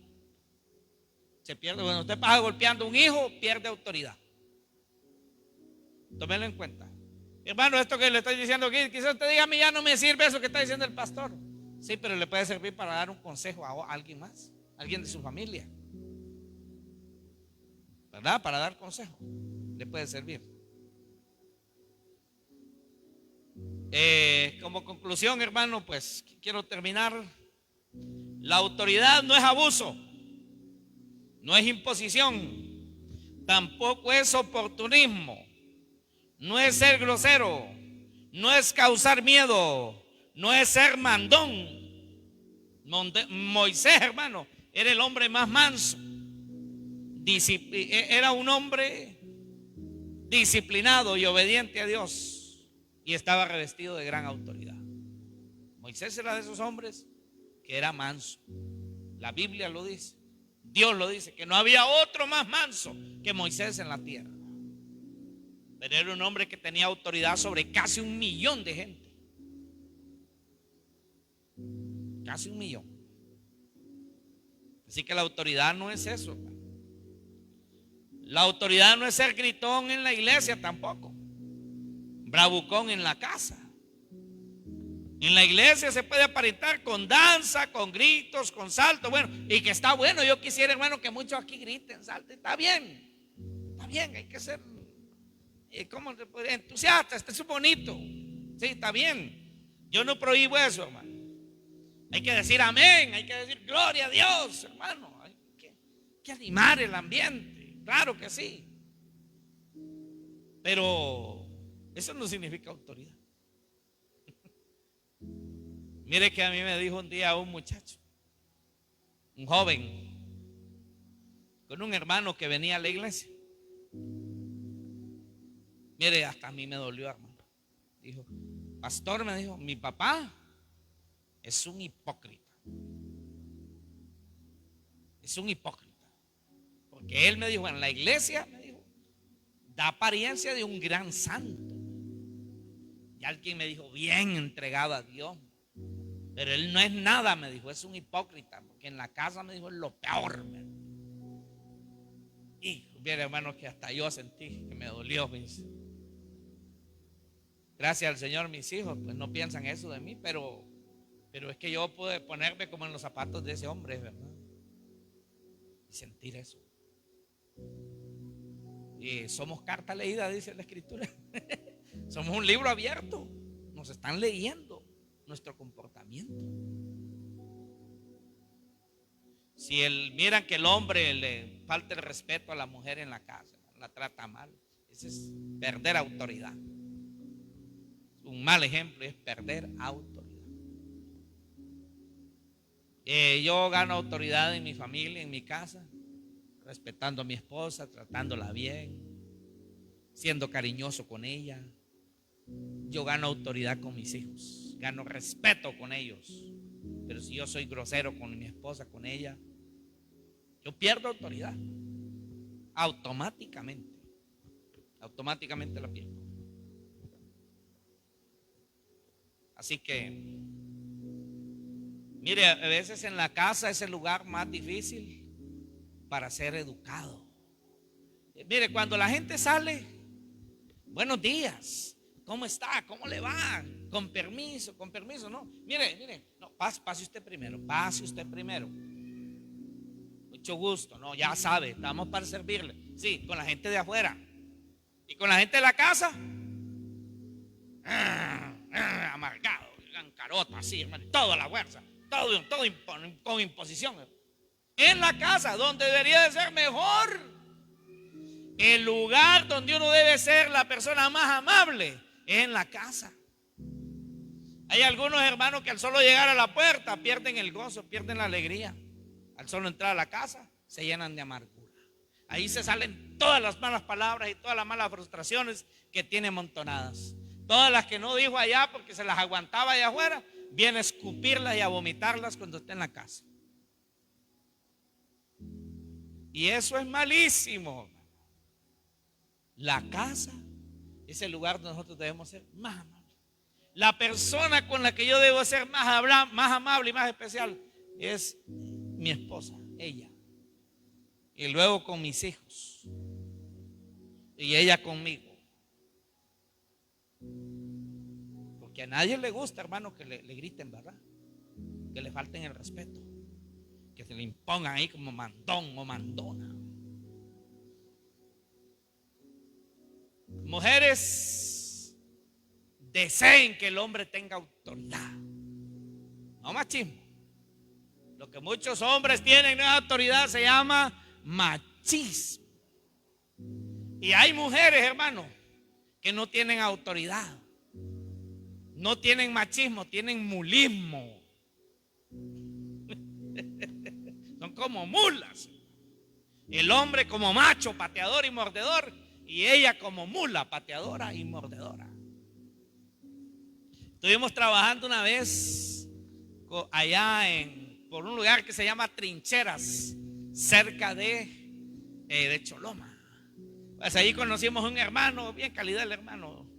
Se pierde. Cuando usted pasa golpeando a un hijo, pierde autoridad. Tómelo en cuenta. Hermano, esto que le estoy diciendo aquí, quizás usted diga: a mí ya no me sirve eso que está diciendo el pastor. Sí, pero le puede servir para dar un consejo a alguien más, a alguien de su familia, ¿verdad? Para dar consejo le puede servir. Como conclusión, hermano, pues quiero terminar. La autoridad no es abuso, no es imposición, tampoco es oportunismo, no es ser grosero, no es causar miedo, no es ser mandón. Moisés, hermano, era el hombre más manso. Era un hombre disciplinado y obediente a Dios, y estaba revestido de gran autoridad. Moisés era de esos hombres que era manso. La Biblia lo dice, Dios lo dice, que no había otro más manso que Moisés en la tierra. Pero era un hombre que tenía autoridad sobre casi 1 millón de gente. Casi 1 millón. Así que la autoridad no es eso, hermano. La autoridad no es ser gritón en la iglesia tampoco, bravucón en la casa. En la iglesia se puede aparentar con danza, con gritos, con saltos. Bueno, y que está bueno. Yo quisiera, hermano, que muchos aquí griten, salten. Está bien, hay que ser entusiasta. Este es bonito. Sí, está bien. Yo no prohíbo eso, hermano. Hay que decir amén, hay que decir gloria a Dios, hermano. Hay que animar el ambiente, claro que sí. Pero eso no significa autoridad. Mire que a mí me dijo un día un muchacho, un joven, con un hermano que venía a la iglesia. Mire, hasta a mí me dolió, hermano. Dijo: pastor, me dijo, mi papá es un hipócrita. Es un hipócrita. Porque él me dijo, en la iglesia, me dijo, da apariencia de un gran santo. Y alguien me dijo, bien entregado a Dios. Pero él no es nada, me dijo, es un hipócrita. Porque en la casa, me dijo, es lo peor. Y bien, hermano, que hasta yo sentí que me dolió. Me dice. Gracias al Señor, mis hijos pues no piensan eso de mí, pero es que yo pude ponerme como en los zapatos de ese hombre, ¿verdad? Y sentir eso. Y somos carta leída, dice la Escritura. Somos un libro abierto. Nos están leyendo nuestro comportamiento. Si miran que el hombre le falta el respeto a la mujer en la casa, la trata mal, ese es perder autoridad. Un mal ejemplo es perder autoridad. Yo gano autoridad en mi familia, en mi casa, respetando a mi esposa, tratándola bien, siendo cariñoso con ella. Yo gano autoridad con mis hijos, gano respeto con ellos. Pero si yo soy grosero con mi esposa, con ella, yo pierdo autoridad. Automáticamente la pierdo. Así que, mire, a veces en la casa es el lugar más difícil para ser educado. Mire, cuando la gente sale, buenos días, ¿cómo está? ¿Cómo le va? Con permiso, no. Mire, no, pase usted primero. Mucho gusto, no, ya sabe, estamos para servirle. Sí, con la gente de afuera. Y con la gente de la casa, amargado, carota, así, hermano, toda la fuerza, todo con imposición. En la casa, donde debería de ser mejor, el lugar donde uno debe ser la persona más amable, es en la casa. Hay algunos hermanos que al solo llegar a la puerta pierden el gozo, pierden la alegría. Al solo entrar a la casa se llenan de amargura. Ahí se salen todas las malas palabras y todas las malas frustraciones que tiene amontonadas. Todas las que no dijo allá porque se las aguantaba allá afuera, viene a escupirlas y a vomitarlas cuando esté en la casa. Y eso es malísimo. La casa es el lugar donde nosotros debemos ser más amables. La persona con la que yo debo ser más amable y más especial es mi esposa, ella. Y luego con mis hijos. Y ella conmigo. Porque a nadie le gusta, hermano, que le griten, ¿verdad? Que le falten el respeto. Que se le impongan ahí como mandón o mandona. Mujeres, deseen que el hombre tenga autoridad. No machismo. Lo que muchos hombres tienen no es autoridad, se llama machismo. Y hay mujeres, hermano, que no tienen autoridad. No tienen machismo, tienen mulismo. Son como mulas. El hombre como macho, pateador y mordedor, y ella como mula, pateadora y mordedora. Estuvimos trabajando una vez allá por un lugar que se llama Trincheras, cerca de Choloma. Pues ahí conocimos a un hermano, bien calidad el hermano.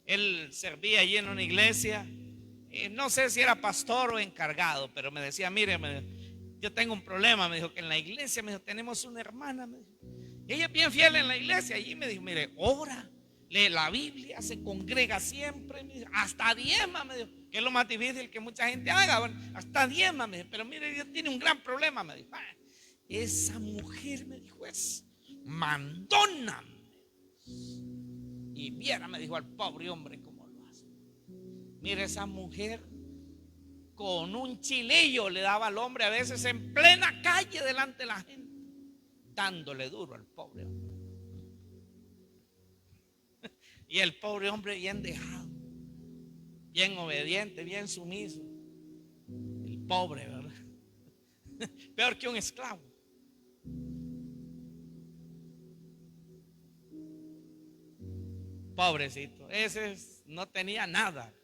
Él servía allí en una iglesia. No sé si era pastor o encargado, pero me decía, mire, yo tengo un problema. Me dijo que en la iglesia, me dijo, tenemos una hermana. Me dijo, ella es bien fiel en la iglesia. Allí me dijo, mire, ora, lee la Biblia, se congrega siempre. Me dijo, hasta diezma, me dijo, que es lo más difícil que mucha gente haga. Bueno, hasta diezma, me dijo, pero mire, Dios tiene un gran problema. Me dijo, esa mujer, me dijo, es mandona. Y viera, me dijo, al pobre hombre cómo lo hace. Mire, esa mujer con un chilillo le daba al hombre a veces en plena calle delante de la gente, dándole duro al pobre hombre. Y el pobre hombre bien dejado, bien obediente, bien sumiso. El pobre, ¿verdad? Peor que un esclavo. Pobrecito, ese no tenía nada.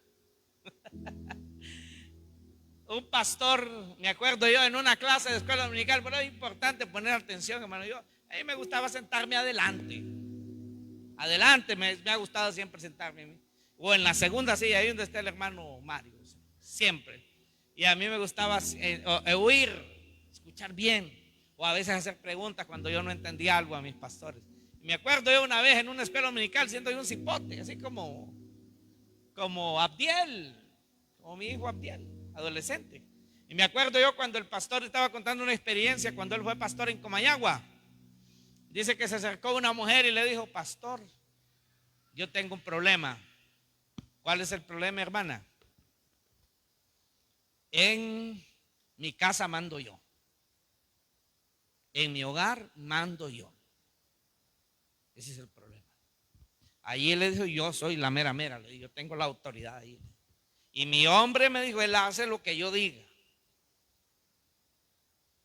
Un pastor, me acuerdo yo en una clase de escuela dominical, pero es importante poner atención, hermano. A mí me gustaba sentarme adelante. Adelante me ha gustado siempre sentarme. O en la segunda silla, ahí donde está el hermano Mario. Siempre. Y a mí me gustaba oír, escuchar bien. O a veces hacer preguntas cuando yo no entendía algo a mis pastores. Me acuerdo yo una vez en una escuela dominical siendo yo un cipote, así como Abdiel, como mi hijo Abdiel, adolescente. Y me acuerdo yo cuando el pastor estaba contando una experiencia cuando él fue pastor en Comayagua. Dice que se acercó una mujer y le dijo, pastor, yo tengo un problema. ¿Cuál es el problema, hermana? En mi casa mando yo. En mi hogar mando yo. Ese es el problema. Allí le dijo, yo soy la mera, le dijo, yo tengo la autoridad ahí. Y mi hombre me dijo, él hace lo que yo diga.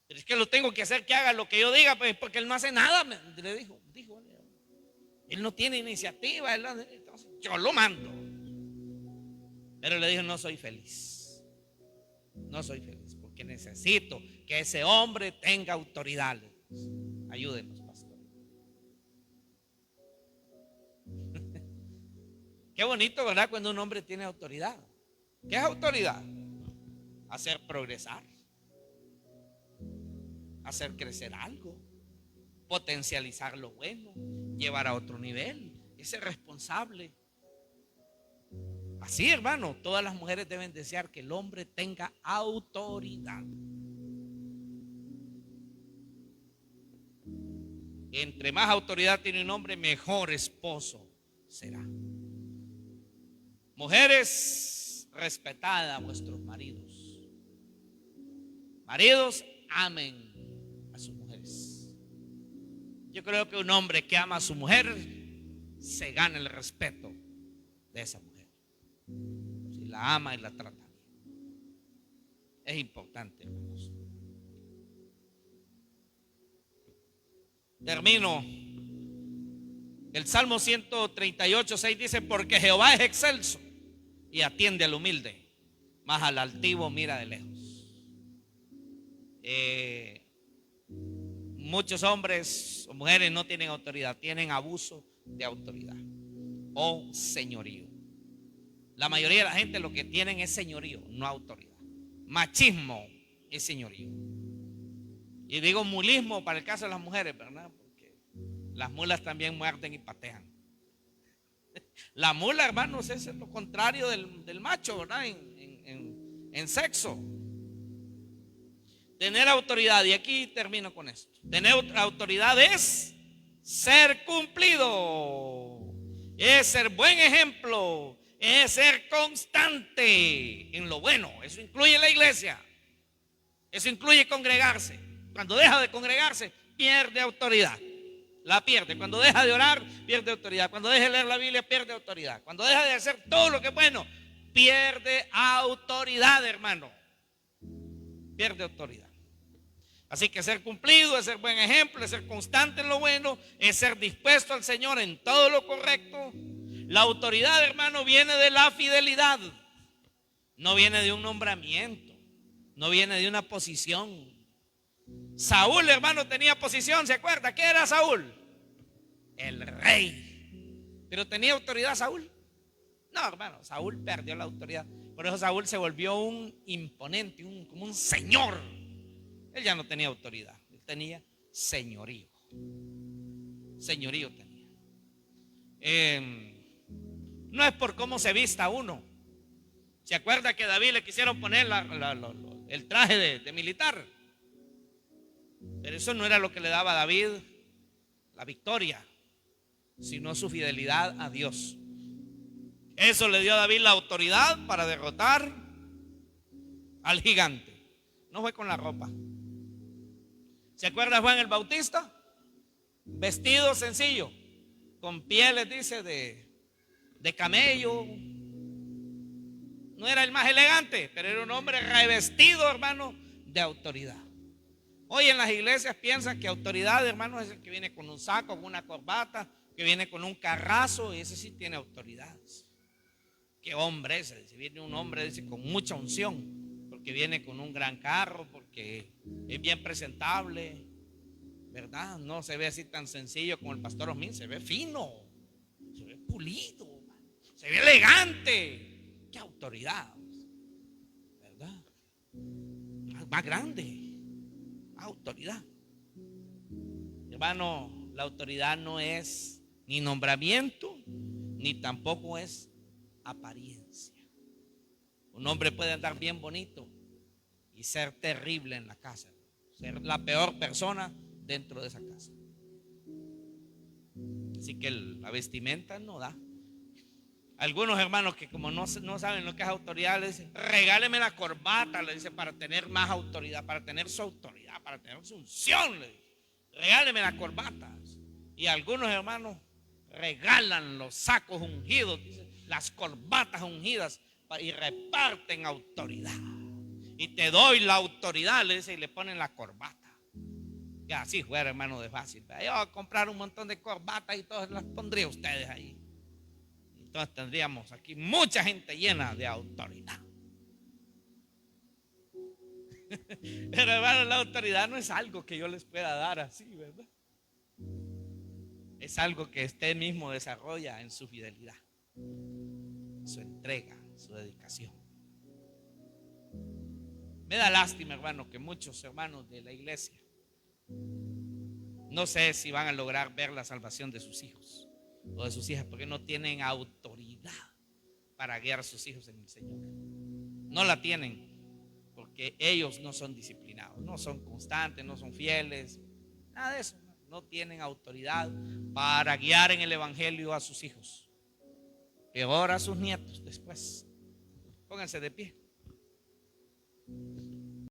Pero es que lo tengo que hacer que haga lo que yo diga, pues, porque él no hace nada, le dijo. Él no tiene iniciativa, entonces yo lo mando. Pero le dijo, no soy feliz. No soy feliz, porque necesito que ese hombre tenga autoridad. Ayúdenos. Qué bonito, ¿verdad? Cuando un hombre tiene autoridad. ¿Qué es autoridad? Hacer progresar, hacer crecer algo, potencializar lo bueno, llevar a otro nivel, es ser responsable. Así, hermano, todas las mujeres deben desear que el hombre tenga autoridad. Entre más autoridad tiene un hombre, mejor esposo será. Mujeres, respetad a vuestros maridos. Maridos, amen a sus mujeres. Yo creo que un hombre que ama a su mujer se gana el respeto de esa mujer. Si la ama y la trata bien. Es importante, hermanos. Termino. El Salmo 138:6 dice: porque Jehová es excelso y atiende al humilde, mas al altivo mira de lejos. Muchos hombres o mujeres no tienen autoridad, tienen abuso de autoridad o señorío. La mayoría de la gente lo que tienen es señorío, no autoridad. Machismo es señorío. Y digo mulismo para el caso de las mujeres, ¿verdad? Porque las mulas también muerden y patean. La mula, hermanos, es lo contrario del macho, ¿verdad? En sexo. Tener autoridad, y aquí termino con esto. Tener autoridad es ser cumplido, es ser buen ejemplo, es ser constante en lo bueno. Eso incluye la iglesia, eso incluye congregarse. Cuando deja de congregarse, pierde autoridad, la pierde. Cuando deja de orar, pierde autoridad. Cuando deja de leer la Biblia, pierde autoridad. Cuando deja de hacer todo lo que es bueno, pierde autoridad, hermano. Pierde autoridad. Así que ser cumplido es ser buen ejemplo, es ser constante en lo bueno, es ser dispuesto al Señor en todo lo correcto. La autoridad, hermano, viene de la fidelidad. No viene de un nombramiento, no viene de una posición. Saúl, hermano, tenía posición, ¿se acuerda? ¿Qué era Saúl? El rey. ¿Pero tenía autoridad Saúl? No, hermano, Saúl perdió la autoridad. Por eso Saúl se volvió un imponente, como un señor. Él ya no tenía autoridad, él tenía señorío. Señorío tenía. No es por cómo se vista uno. ¿Se acuerda que a David le quisieron poner el traje de militar? Pero eso no era lo que le daba a David la victoria, sino su fidelidad a Dios. Eso le dio a David la autoridad para derrotar al gigante. No fue con la ropa. ¿Se acuerda Juan el Bautista? Vestido sencillo, con pieles, dice, de camello. No era el más elegante, pero era un hombre revestido, hermano, de autoridad. Hoy en las iglesias piensan que autoridad, hermano, es el que viene con un saco, con una corbata, que viene con un carrazo, y ese sí tiene autoridad. ¿Qué hombre ese? Si viene un hombre, dice, con mucha unción, porque viene con un gran carro, porque es bien presentable, ¿verdad? No se ve así tan sencillo como el pastor Osmin, se ve fino, se ve pulido, se ve elegante. ¡Qué autoridad! ¿Verdad? Más grande. Autoridad. Hermano, la autoridad no es ni nombramiento, ni tampoco es apariencia. Un hombre puede andar bien bonito y ser terrible en la casa, ser la peor persona dentro de esa casa. Así que la vestimenta no da. Algunos hermanos que como no saben lo que es autoridad, le dicen: regáleme la corbata, le dice, para tener más autoridad, para tener su autoridad, para tener su unción, le dice, regáleme la corbata. Y algunos hermanos regalan los sacos ungidos, dice, las corbatas ungidas, y reparten autoridad. Y te doy la autoridad, le dice, y le ponen la corbata. Y así fuera, hermano, de fácil. Yo voy a comprar un montón de corbatas y todas las pondría ustedes ahí. Entonces tendríamos aquí mucha gente llena de autoridad. Pero hermano, la autoridad no es algo que yo les pueda dar así, ¿verdad? Es algo que usted mismo desarrolla en su fidelidad, su entrega, su dedicación. Me da lástima, hermano, que muchos hermanos de la iglesia no sé si van a lograr ver la salvación de sus hijos o de sus hijas, porque no tienen autoridad para guiar a sus hijos en el Señor. No la tienen porque ellos no son disciplinados, no son constantes, no son fieles, nada de eso. No tienen autoridad para guiar en el evangelio a sus hijos, peor a sus nietos después. Pónganse de pie.